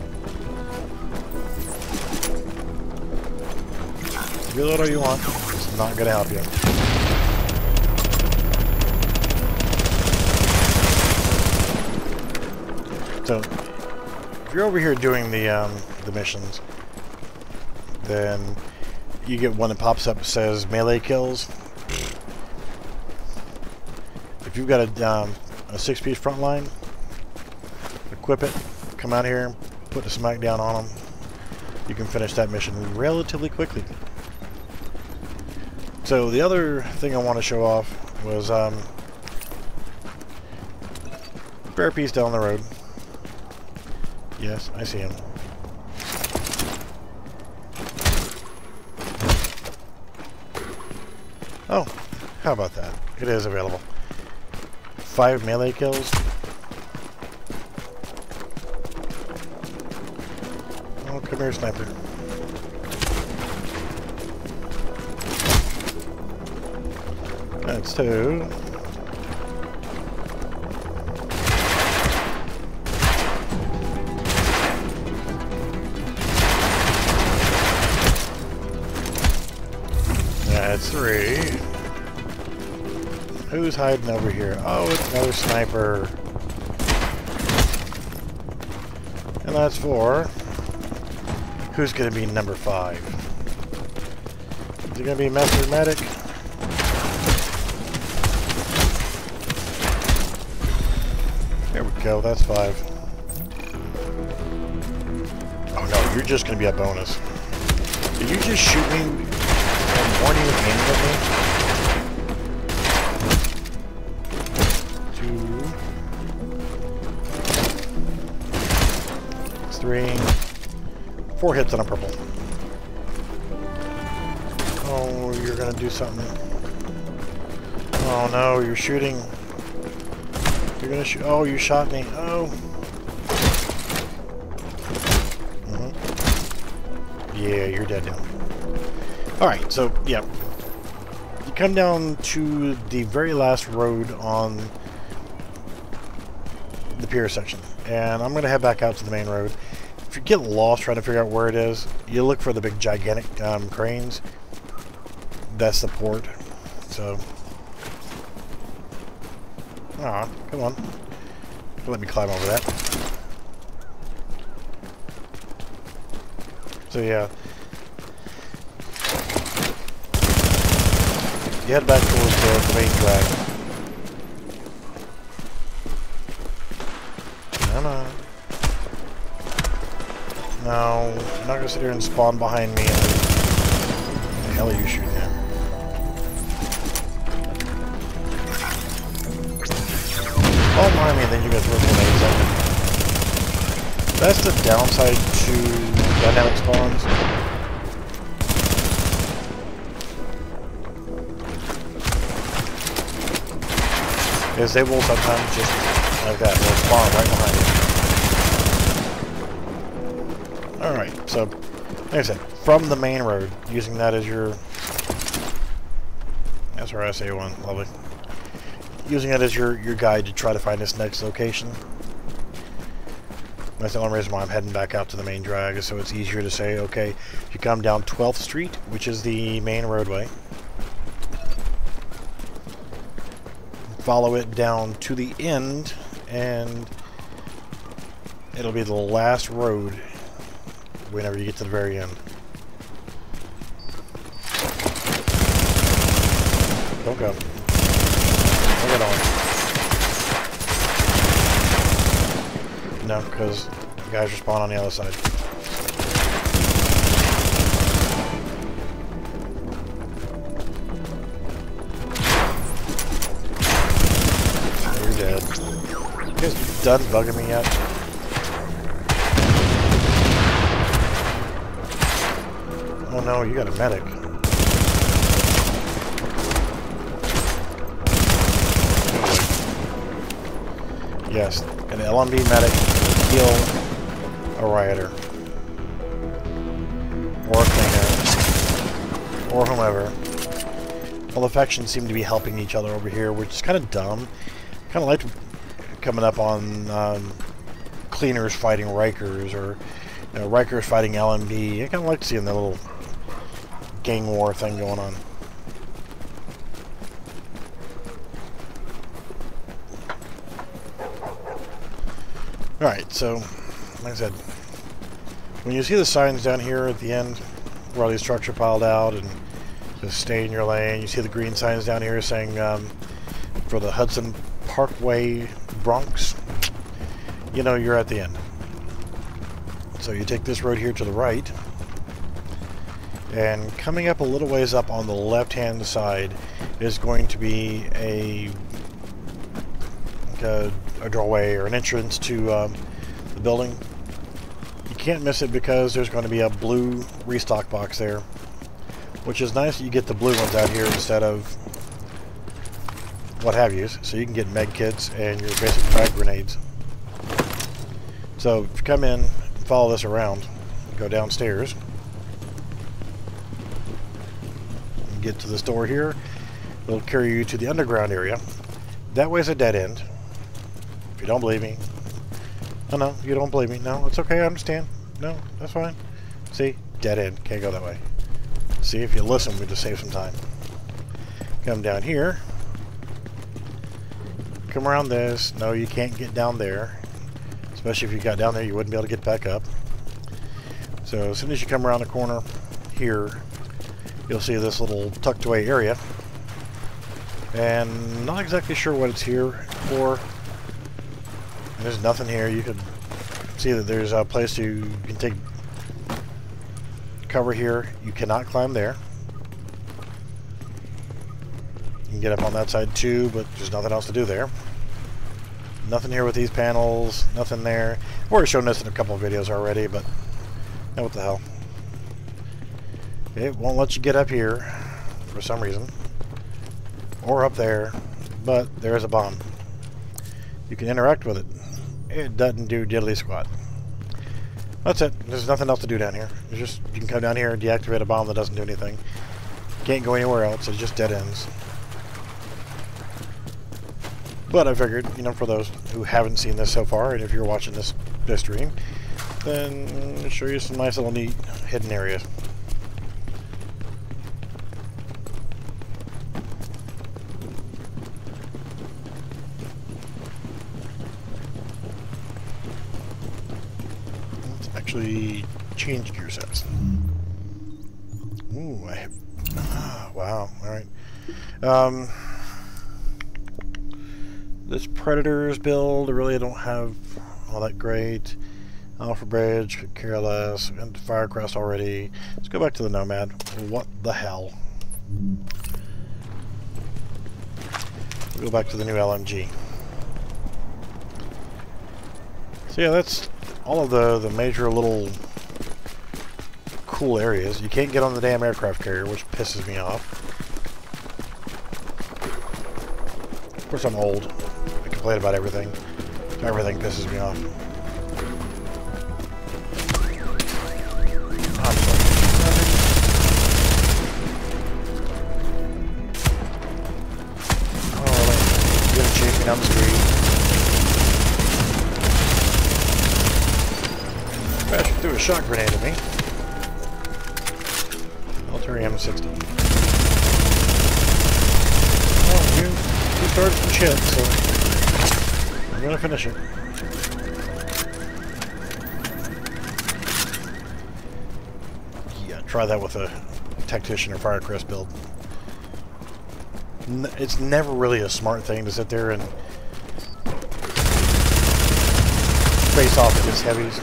Reload all you want. It's not going to help you. So, if you're over here doing the missions, then you get one that pops up that says melee kills. If you've got a 6-piece front line, equip it, come out here, put the smack down on them. You can finish that mission relatively quickly. So the other thing I want to show off was spare piece down the road. Yes, I see him. Oh, how about that? It is available. 5 melee kills. Oh, come here, sniper. That's 2. That's 3. Who's hiding over here? Oh, it's another sniper. And that's 4. Who's going to be number 5? Is it going to be Master Medic? There we go, that's 5. Oh no, you're just going to be a bonus. Did you just shoot me and warn you aiming at me? 3, 4 hits on a purple. Oh, you're gonna do something. Oh no, you're shooting. You're gonna shoot. Oh, you shot me. Oh. Yeah, you're dead now. Alright, so, yeah. You come down to the very last road on the pier section. And I'm going to head back out to the main road. If you get lost trying to figure out where it is, you look for the big gigantic cranes. That's the port. So... Aw, come on. Let me climb over that. So yeah. You head back towards the main drag. Come on. No, I'm not gonna sit here and spawn behind me. And what the hell are you shooting at? Oh, behind me, then you guys throw grenades at me. That's the downside to dynamic spawns. Is they will sometimes just like that, they'll spawn right behind you. Alright, so like I said, from the main road, using that as your... That's where I say one, lovely. Using it as your guide to try to find this next location. That's the only reason why I'm heading back out to the main drag, so it's easier to say, okay, you come down 12th Street, which is the main roadway. Follow it down to the end, and it'll be the last road whenever you get to the very end. Don't go. Don't get on. No, because the guys respawn on the other side. You're dead. You guys done bugging me yet? Oh no, you got a medic. Yes, an LMB medic will kill a rioter. Or a cleaner. Or whomever. Well, the factions seem to be helping each other over here, which is kind of dumb. Kind of like coming up on cleaners fighting Rikers, or you know, Rikers fighting LMB. I kind of like seeing the little gang war thing going on. Alright, so, like I said, when you see the signs down here at the end, where all these trucks are piled out, and just stay in your lane, you see the green signs down here saying, for the Hudson Parkway Bronx, you know you're at the end. So you take this road here to the right, and coming up a little ways up on the left-hand side is going to be a doorway or an entrance to the building. You can't miss it because there's going to be a blue restock box there, which is nice that you get the blue ones out here instead of what have yous, so you can get med kits and your basic frag grenades. So if you come in, follow this around, go downstairs, get to this door here, it'll carry you to the underground area. That way's a dead end. If you don't believe me, oh no, you don't believe me, no, it's okay, I understand, no, that's fine. See, dead end, can't go that way. See, if you listen, we just save some time. Come down here, come around this, no, you can't get down there, especially if you got down there, you wouldn't be able to get back up. So as soon as you come around the corner here, you'll see this little tucked away area, and not exactly sure what it's here for. There's nothing here. You can see that there's a place you can take cover here. You cannot climb there. You can get up on that side too, but there's nothing else to do there. Nothing here with these panels. Nothing there. I've already shown this in a couple of videos already, but what the hell. It won't let you get up here for some reason. Or up there, but there's a bomb. You can interact with it. It doesn't do diddly squat. That's it. There's nothing else to do down here. It's just, you can come down here and deactivate a bomb that doesn't do anything. Can't go anywhere else. It's just dead ends. But I figured, you know, for those who haven't seen this so far, and if you're watching this stream, then I'll show you some nice little neat hidden areas. Let's actually change gear sets. Ooh, I have... wow, alright. This Predators build, I really don't have all that great. Alpha Bridge, could care less. And Firecrest already. Let's go back to the Nomad. What the hell? We'll go back to the new LMG. So yeah, that's all of the major little cool areas. You can't get on the damn aircraft carrier, which pisses me off. Of course, I'm old. I complain about everything. Everything pisses me off. I'm sorry. Oh, really? You're gonna chase me down the street. Crashing threw a shot grenade at me. Military M60. Oh, you started some shit, so I'm gonna finish it. Yeah, try that with a Tactician or Firecrest build. It's never really a smart thing to sit there and face off against heavies.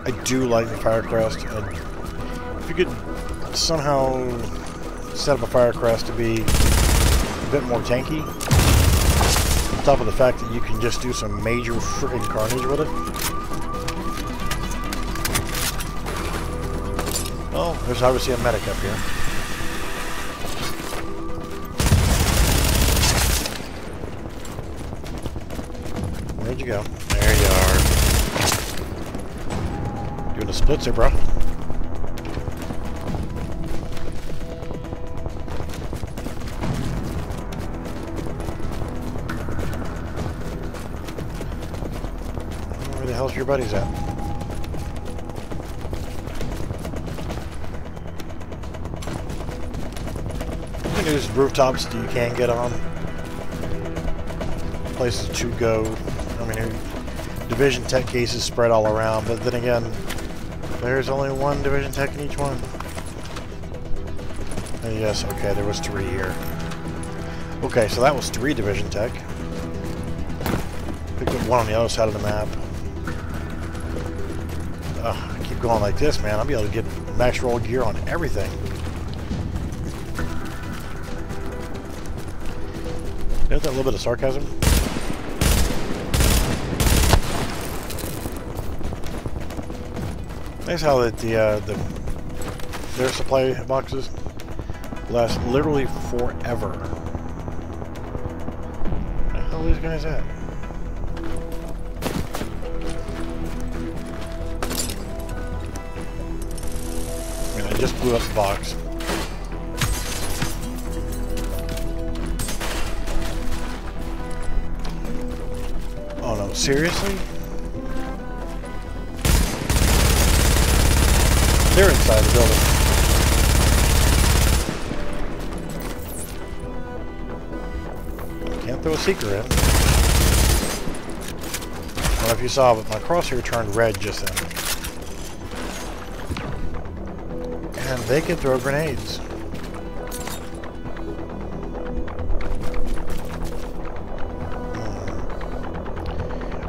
I do like the Firecrest. If you could somehow set up a Firecrest to be a bit more tanky, on top of the fact that you can just do some major freaking carnage with it. Well, there's obviously a medic up here. Where'd you go? There you are. Doing the splits there, bro. Where the hell's your buddies at? There's rooftops that you can get on. Places to go. I mean, Division Tech cases spread all around, but then again, there's only one Division Tech in each one. And yes, okay, there was 3 here. Okay, so that was 3 Division Tech. Picked up one on the other side of the map. I keep going like this, man. I'll be able to get max roll gear on everything. There's that little bit of sarcasm. Nice how that their supply boxes last literally forever. Where the hell are these guys at? I mean, I just blew up the box. Oh no, seriously? They're inside the building. Can't throw a seeker in. I don't know if you saw, but my crosshair turned red just then. And they can throw grenades.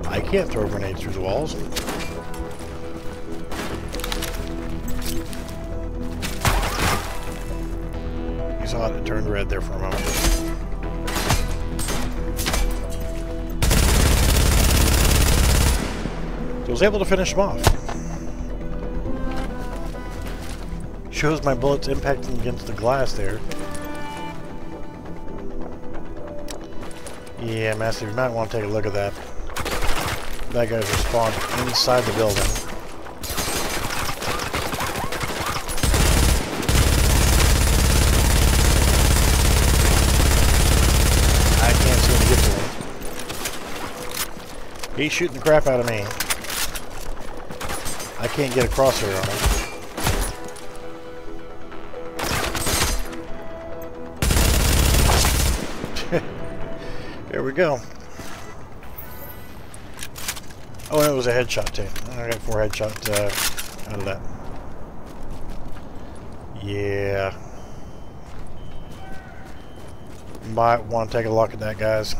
I can't throw grenades through the walls. You saw it turned red there for a moment. So I was able to finish them off. Shows my bullets impacting against the glass there. Yeah, Master, you might want to take a look at that. That guy's respawned inside the building. I can't seem to get to him. He's shooting the crap out of me. I can't get a crosshair on him. There we go. Oh, and it was a headshot too. I got 4 headshots out of that. Yeah. Might want to take a look at that, guys.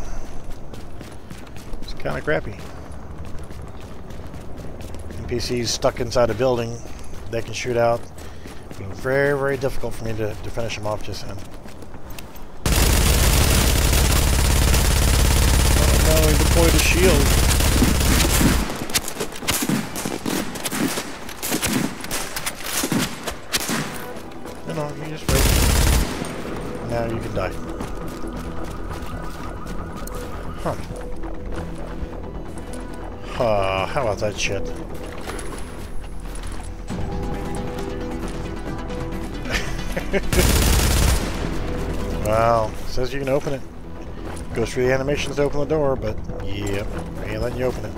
It's kind of crappy. NPCs stuck inside a building, they can shoot out. Very, very difficult for me to finish them off just then. Oh no, he deployed a shield. No, you just wait. Now you can die. Huh. How about that shit? Well, it says you can open it. Goes through the animations to open the door, but yep, ain't letting you open it.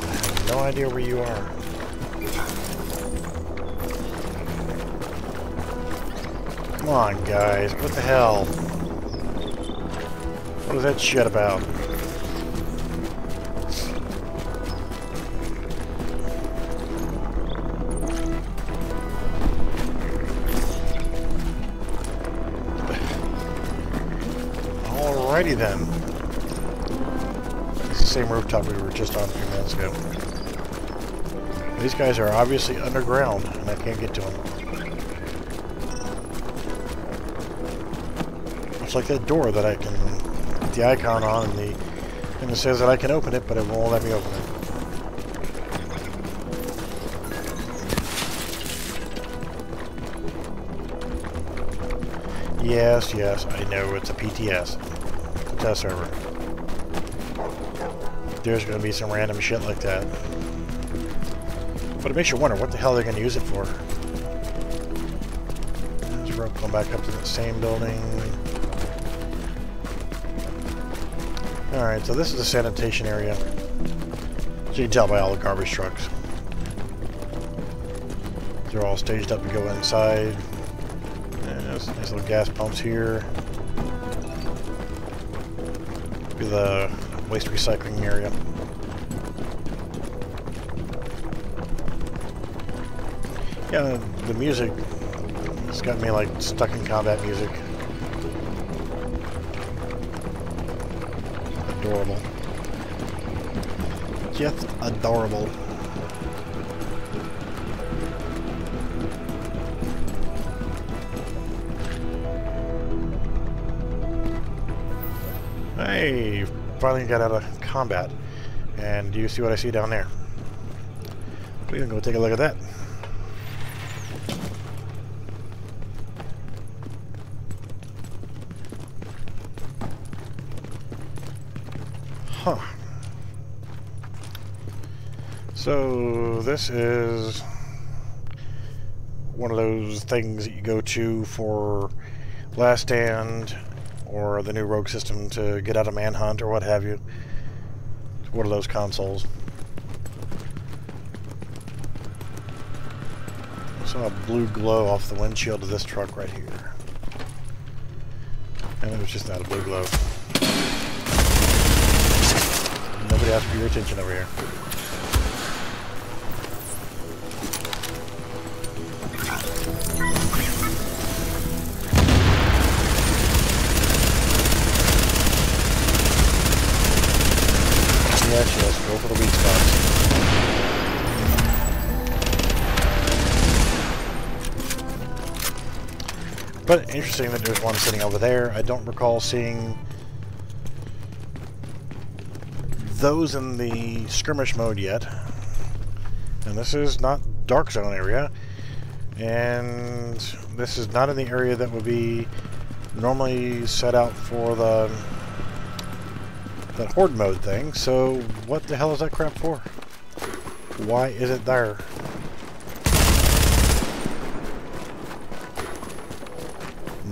I have no idea where you are. Come on, guys. What the hell? What is that shit about? Alrighty then. It's the same rooftop we were just on a few minutes ago. These guys are obviously underground, and I can't get to them. It's like that door that I can put the icon on, and it says that I can open it, but it won't let me open it. Yes, yes, I know it's a PTS. It's a test server. There's going to be some random shit like that. But it makes you wonder what the hell they're going to use it for. There's a rope going back up to the same building. Alright, so this is the sanitation area. So you can tell by all the garbage trucks. They're all staged up to go inside. There's nice little gas pumps here. Be the waste recycling area. Yeah, the music has got me like stuck in combat music. Adorable. Just adorable. Hey, finally got out of combat. And do you see what I see down there? We're gonna go take a look at that. Huh. So this is one of those things that you go to for Last Stand or the new Rogue system to get out of Manhunt or what have you. It's one of those consoles. I saw a blue glow off the windshield of this truck right here. And it was just not a blue glow. Nobody asked for your attention over here. Yes, yes, go for the weak spots. But interesting that there's one sitting over there. I don't recall seeing those in the skirmish mode yet. And this is not dark zone area. And this is not in the area that would be normally set out for that horde mode thing, so what the hell is that crap for? Why is it there?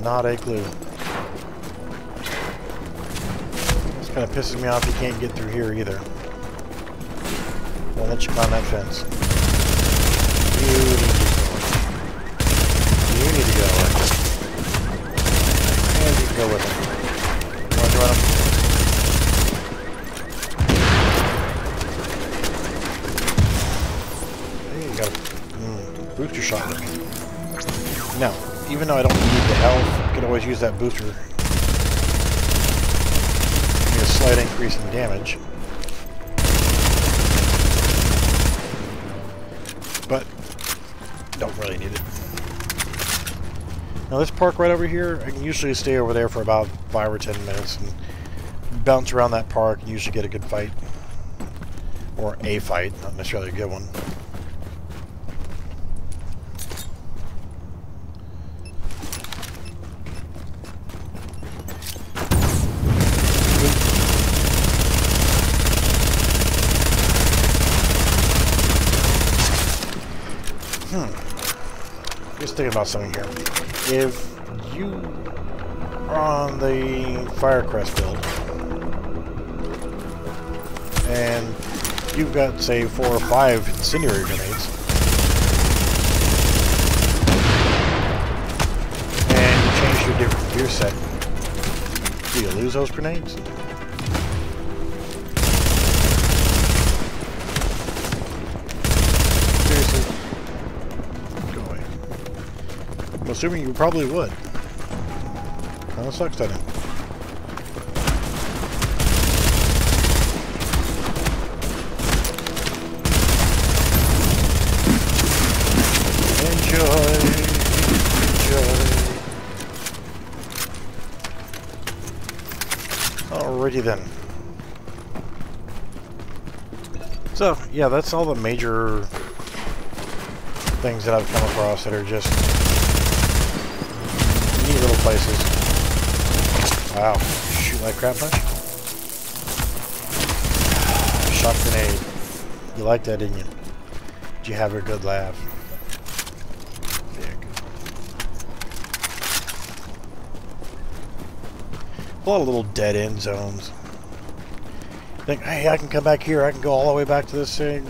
Not a clue. This kind of pisses me off you can't get through here either. Won't let you climb that fence. You need to go. And you can go with him. You want to join him? Hey, you got a booster shot. Now, even though I don't need the health, I could always use that booster. Give me a slight increase in damage. But don't really need it. Now this park right over here, I can usually stay over there for about 5 or 10 minutes and bounce around that park and usually get a good fight. Or a fight, not necessarily a good one. Just thinking about something here. If you are on the Firecrest build and you've got, say, 4 or 5 incendiary grenades, and you change to a different gear set, do you lose those grenades? I'm assuming you probably would. Kinda sucks, doesn't it? Enjoy. Alrighty then. So, yeah, that's all the major things that I've come across that are just neat little places. Wow. Shoot like crap punch? Shot grenade. You liked that, didn't you? Did you have a good laugh? Yeah, good. A lot of little dead end zones. Think, hey, I can come back here. I can go all the way back to this thing.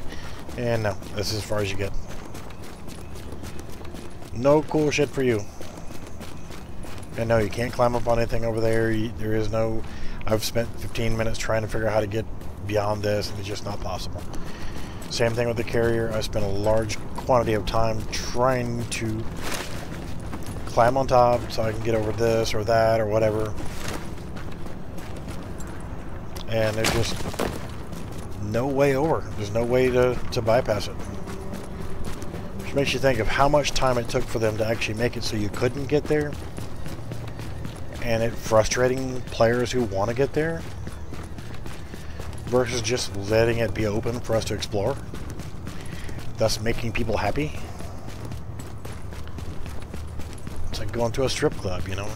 And no, this is as far as you get. No cool shit for you. And no, you can't climb up on anything over there. There is no... I've spent 15 minutes trying to figure out how to get beyond this, and it's just not possible. Same thing with the carrier. I spent a large quantity of time trying to climb on top so I can get over this or that or whatever. And there's just no way over. There's no way to bypass it. Which makes you think of how much time it took for them to actually make it so you couldn't get there. And it frustrating players who want to get there versus just letting it be open for us to explore, thus making people happy. It's like going to a strip club, you know.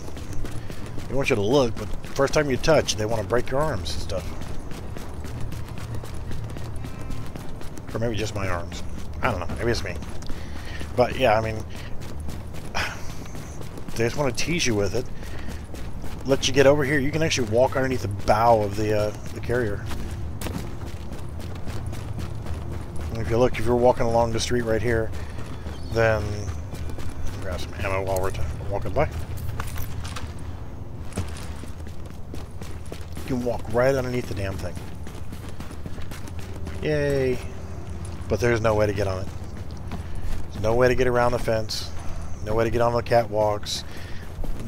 They want you to look, but the first time you touch, they want to break your arms and stuff. Or maybe just my arms. I don't know. Maybe it's me. But yeah, I mean, they just want to tease you with it. Let you get over here. You can actually walk underneath the bow of the carrier. And if you look, if you're walking along the street right here, then grab some ammo while we're walking by. You can walk right underneath the damn thing. Yay! But there's no way to get on it. There's no way to get around the fence. No way to get on the catwalks.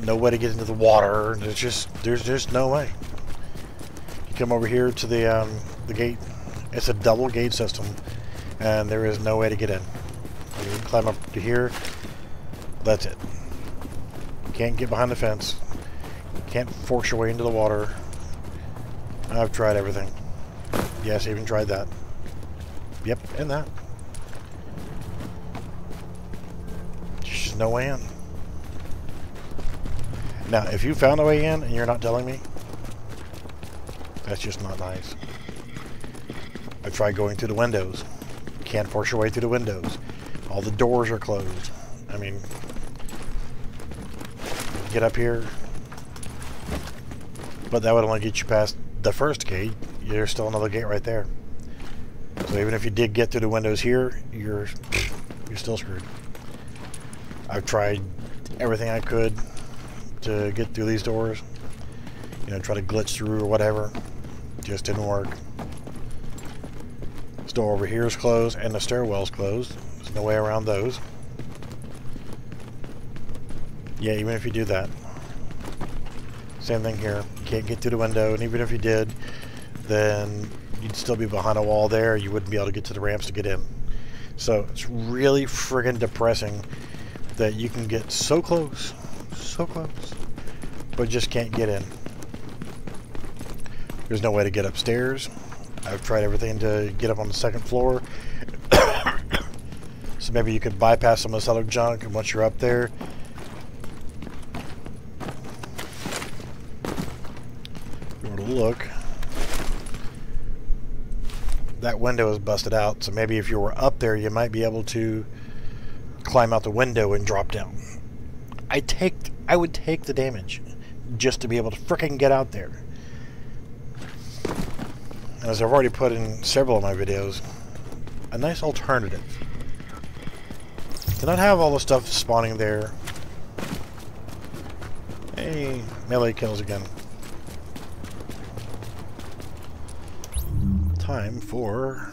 No way to get into the water. There's just no way. You come over here to the gate. It's a double gate system, and there is no way to get in. You can climb up to here. That's it. You can't get behind the fence. You can't force your way into the water. I've tried everything. Yes, I even tried that. Yep, and that. There's just no way in. Now, if you found a way in and you're not telling me, that's just not nice. I've tried going through the windows. Can't force your way through the windows. All the doors are closed. I mean, get up here. But that would only get you past the first gate. There's still another gate right there. So even if you did get through the windows here, you're still screwed. I've tried everything I could to get through these doors. You know, try to glitch through or whatever. Just didn't work. This door over here is closed and the stairwell's closed. There's no way around those. Yeah, even if you do that. Same thing here. You can't get through the window, and even if you did, then you'd still be behind a wall there. You wouldn't be able to get to the ramps to get in. So it's really friggin' depressing that you can get so close, but just can't get in. There's no way to get upstairs. I've tried everything to get up on the second floor. So maybe you could bypass some of this other junk, and once you're up there, if you were to look, that window is busted out. So maybe if you were up there, you might be able to climb out the window and drop down. I would take the damage just to be able to frickin' get out there. And as I've already put in several of my videos, a nice alternative to not have all the stuff spawning there. Hey, melee kills again. Time for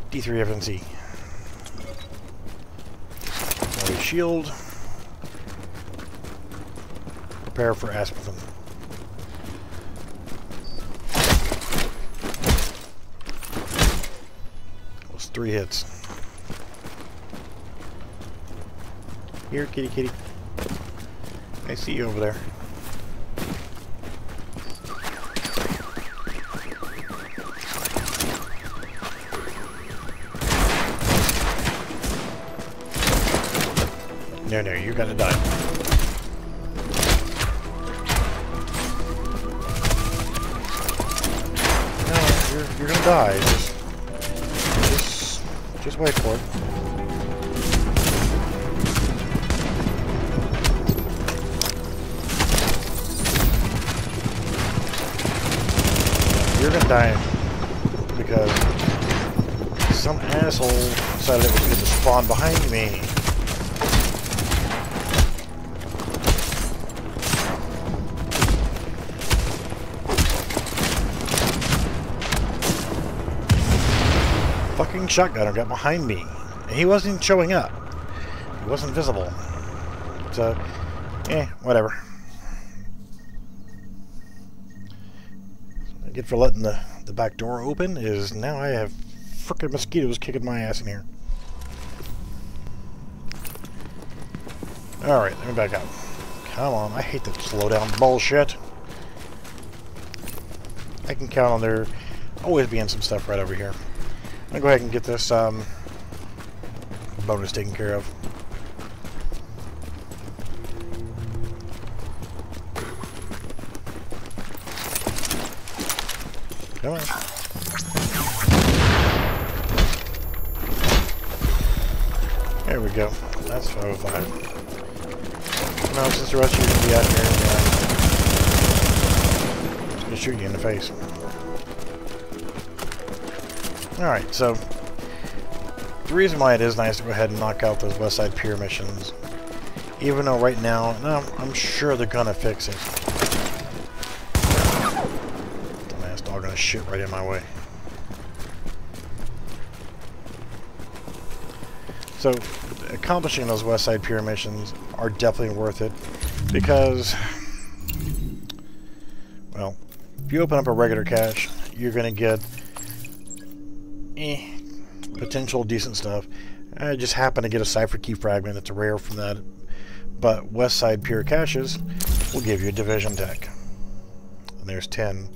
D3 FNC. Melee shield. Prepare for Aspen. That was 3 hits. Here, kitty, kitty. I see you over there. No, you're gonna die. You're gonna die. Just wait for it. You're gonna die because some asshole decided it was going to spawn behind me. Fucking shotgunner got behind me. And he wasn't showing up. He wasn't visible. So, whatever. What I get for letting the back door open is now I have frickin' mosquitoes kicking my ass in here. Alright, let me back up. Come on, I hate that slowdown bullshit. I can count on there always being some stuff right over here. I'm gonna go ahead and get this bonus taken care of. Come on. There we go. That's 505. Now, since the rest of you are going to be out here, I'm just going to shoot you in the face. Alright, so the reason why it is nice to go ahead and knock out those West Side Pier missions, even though right now, no, I'm sure they're going to fix it. Dumbass dog gonna shit right in my way. So, accomplishing those West Side Pier missions are definitely worth it because, well, if you open up a regular cache, you're going to get potential decent stuff. I just happen to get a cipher key fragment that's rare from that, but West Side Pier caches will give you a division tech. And there's 10.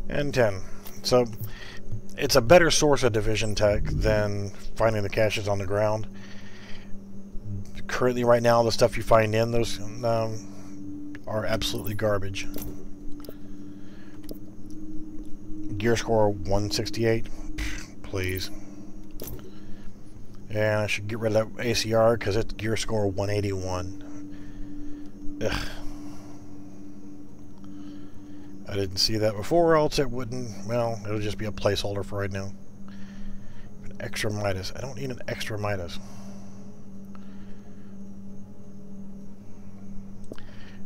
And 10. So, it's a better source of division tech than finding the caches on the ground. Currently, right now, the stuff you find in those are absolutely garbage. Gear score 168, please. And I should get rid of that ACR because it's gear score 181. Ugh. I didn't see that before, else it wouldn't. Well, it'll just be a placeholder for right now. An extra Midas. I don't need an extra Midas.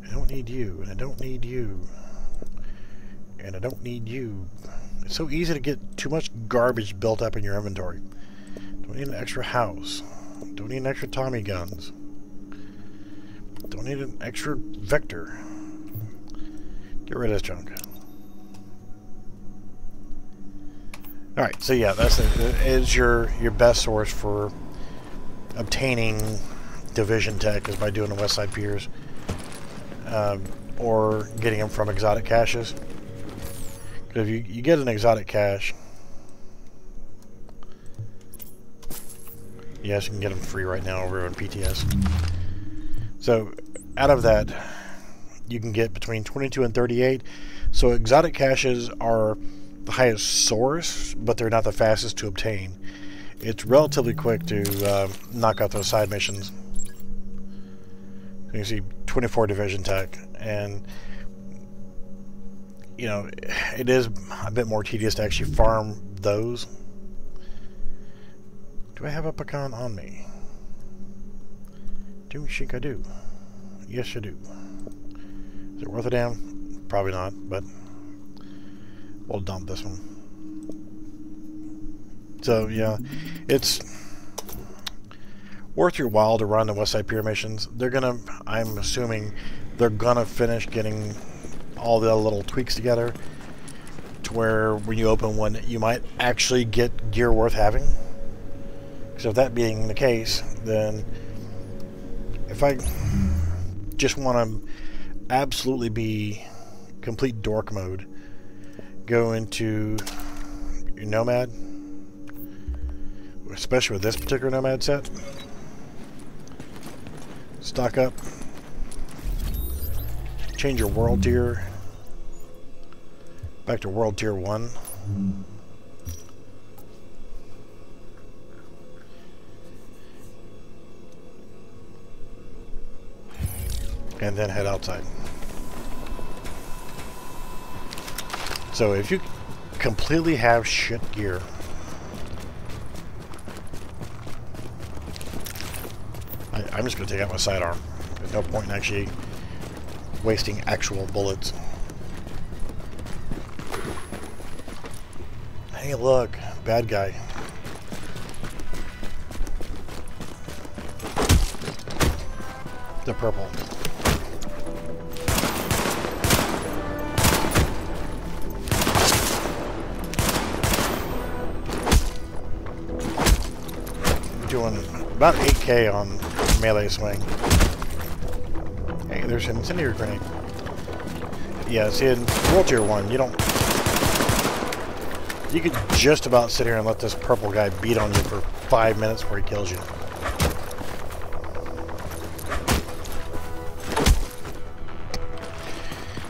I don't need you, and I don't need you, and I don't need you. It's so easy to get too much garbage built up in your inventory. Don't need an extra house. Don't need an extra Tommy guns. Don't need an extra Vector. Get rid of this junk. Alright, so yeah, that's is your best source for obtaining division tech is by doing the West Side Piers. Or getting them from exotic caches. Because if you get an exotic cache, yes, you can get them free right now over on PTS. So out of that, you can get between 22 and 38. So exotic caches are the highest source, but they're not the fastest to obtain. It's relatively quick to knock out those side missions. So you see 24 division tech, and you know, it is a bit more tedious to actually farm those. Do I have a pecan on me? Do you think I do? Yes, I do. Is it worth a damn? Probably not, but we'll dump this one. So yeah, it's worth your while to run the West Side Pier missions. They're gonna, I'm assuming, they're gonna finish getting all the little tweaks together to where when you open one, you might actually get gear worth having. So if that being the case, then if I just want to absolutely be complete dork mode, go into your Nomad, especially with this particular Nomad set. Stock up, change your world tier back to world tier 1. And then head outside. So if you completely have shit gear, I'm just going to take out my sidearm. There's no point in actually wasting actual bullets. Hey look, bad guy. The purple. Doing about 8K on melee swing. Hey, there's an incendiary grenade. Yeah, see, in World Tier 1, you could just about sit here and let this purple guy beat on you for 5 minutes before he kills you.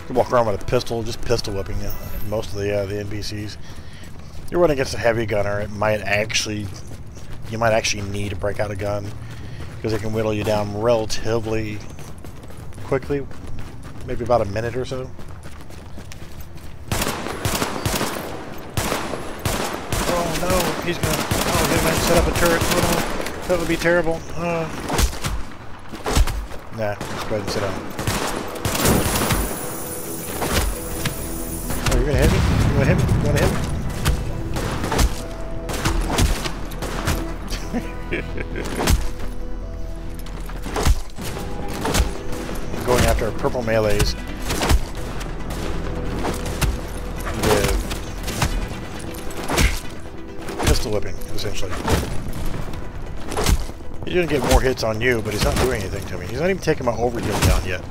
You walk around with a pistol, just pistol whipping most of the NPCs. You're running against a heavy gunner, you might actually need to break out a gun because it can whittle you down relatively quickly, maybe about a minute or so. Oh no, he's gonna, oh, he might set up a turret. Oh no, that would be terrible. Nah, just go ahead and sit down. Oh, you're gonna hit me? You wanna hit me? You wanna hit me? Going after purple melees with pistol whipping, essentially. He's gonna get more hits on you, but he's not doing anything to me. He's not even taking my overheal down yet.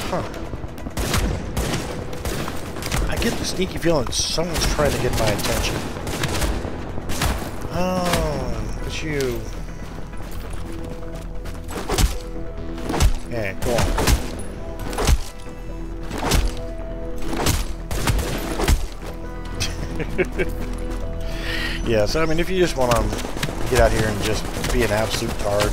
Huh. get the sneaky feeling that someone's trying to get my attention. Oh, it's you. Yeah, go on. Yeah, so I mean, if you just want to get out here and just be an absolute tard.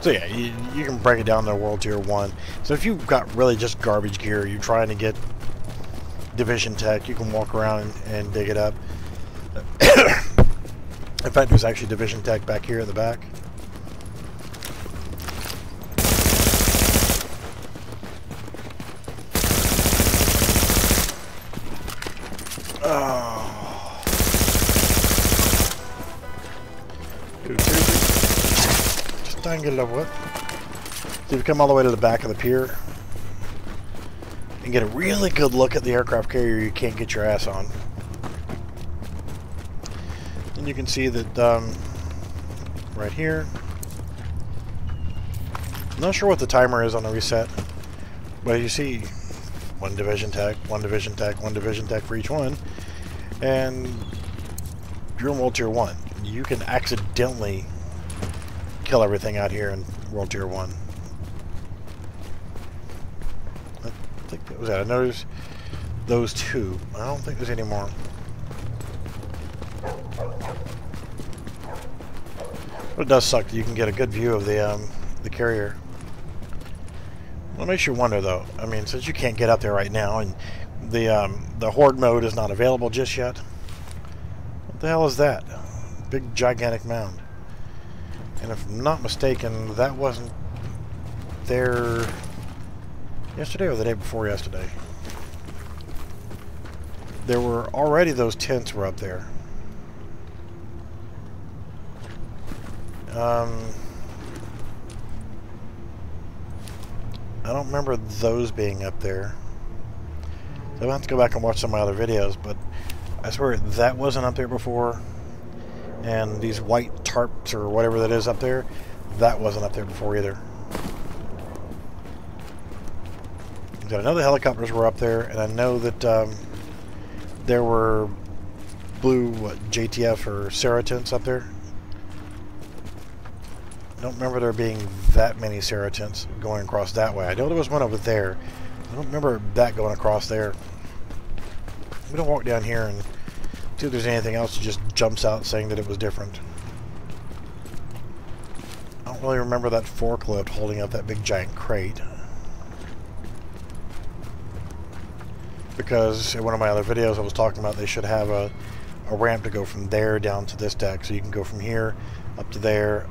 So yeah, you can break it down to World Tier 1. So if you've got really just garbage gear, you're trying to get Division Tech, you can walk around and dig it up. In fact, there's actually Division Tech back here at the back. Oh. Dude, seriously? Just try and get it over with. So you come all the way to the back of the pier and get a really good look at the aircraft carrier you can't get your ass on. And you can see that right here. I'm not sure what the timer is on the reset, but you see one Division Tech, one Division Tech, one Division Tech for each one, and you're in World Tier 1. You can accidentally kill everything out here in World Tier 1. I think that was that. I noticed those two. I don't think there's any more. But it does suck that you can get a good view of the carrier. What makes you wonder, though? I mean, since you can't get up there right now, and the horde mode is not available just yet. What the hell is that? Big gigantic mound. And if I'm not mistaken, that wasn't there yesterday or the day before yesterday. There were already those tents were up there. I don't remember those being up there. So I'll have to go back and watch some of my other videos, but I swear that wasn't up there before. And these white tarps or whatever that is up there, that wasn't up there before either. I know the helicopters were up there, and I know that there were blue JTF or Sarah tents up there. I don't remember there being that many Sarah tents going across that way. I know there was one over there. I don't remember that going across there. I'm going to walk down here and see if there's anything else that just jumps out saying that it was different. I don't really remember that forklift holding up that big giant crate. Because in one of my other videos I was talking about they should have a ramp to go from there down to this deck. So you can go from here up to there,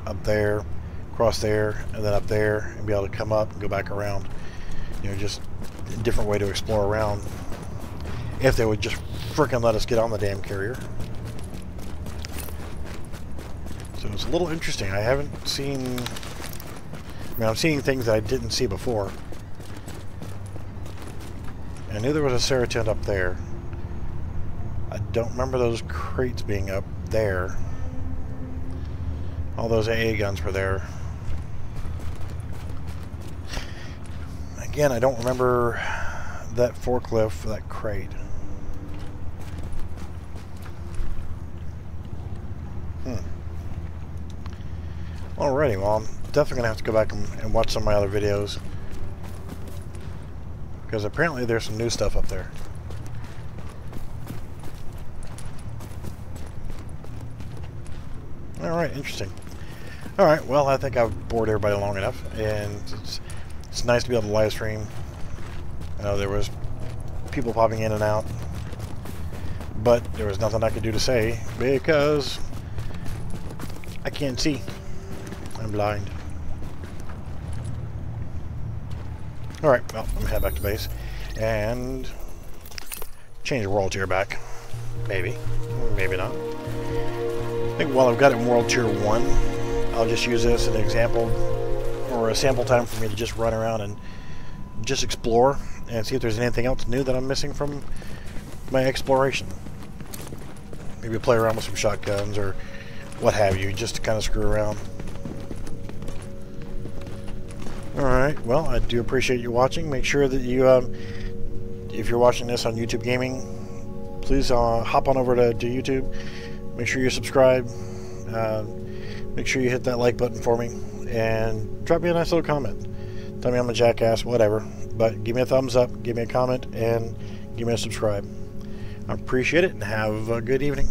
across there, and then up there, and be able to come up and go back around. You know, just a different way to explore around. If they would just frickin' let us get on the damn carrier. So it's a little interesting. I haven't seen... I mean, I'm seeing things that I didn't see before. I knew there was a Sarah tent up there. I don't remember those crates being up there. All those AA guns were there. Again, I don't remember that forklift, that crate. Alrighty, well, I'm definitely going to have to go back and watch some of my other videos. Because apparently there's some new stuff up there. Alright, interesting. Alright, well, I think I've bored everybody long enough. And it's nice to be able to live stream. I know there was people popping in and out. But there was nothing I could do to say because I can't see. I'm blind. Alright, well, I'm gonna head back to base and change the world tier back. Maybe. Maybe not. I think while I've got it in World Tier 1, I'll just use this as an example or a sample time for me to just run around and just explore and see if there's anything else new that I'm missing from my exploration. Maybe play around with some shotguns or what have you, just to kind of screw around. Alright, well, I do appreciate you watching. Make sure that you, if you're watching this on YouTube Gaming, please hop on over to YouTube. Make sure you subscribe. Make sure you hit that like button for me. And drop me a nice little comment. Tell me I'm a jackass, whatever. But give me a thumbs up, give me a comment, and give me a subscribe. I appreciate it, and have a good evening.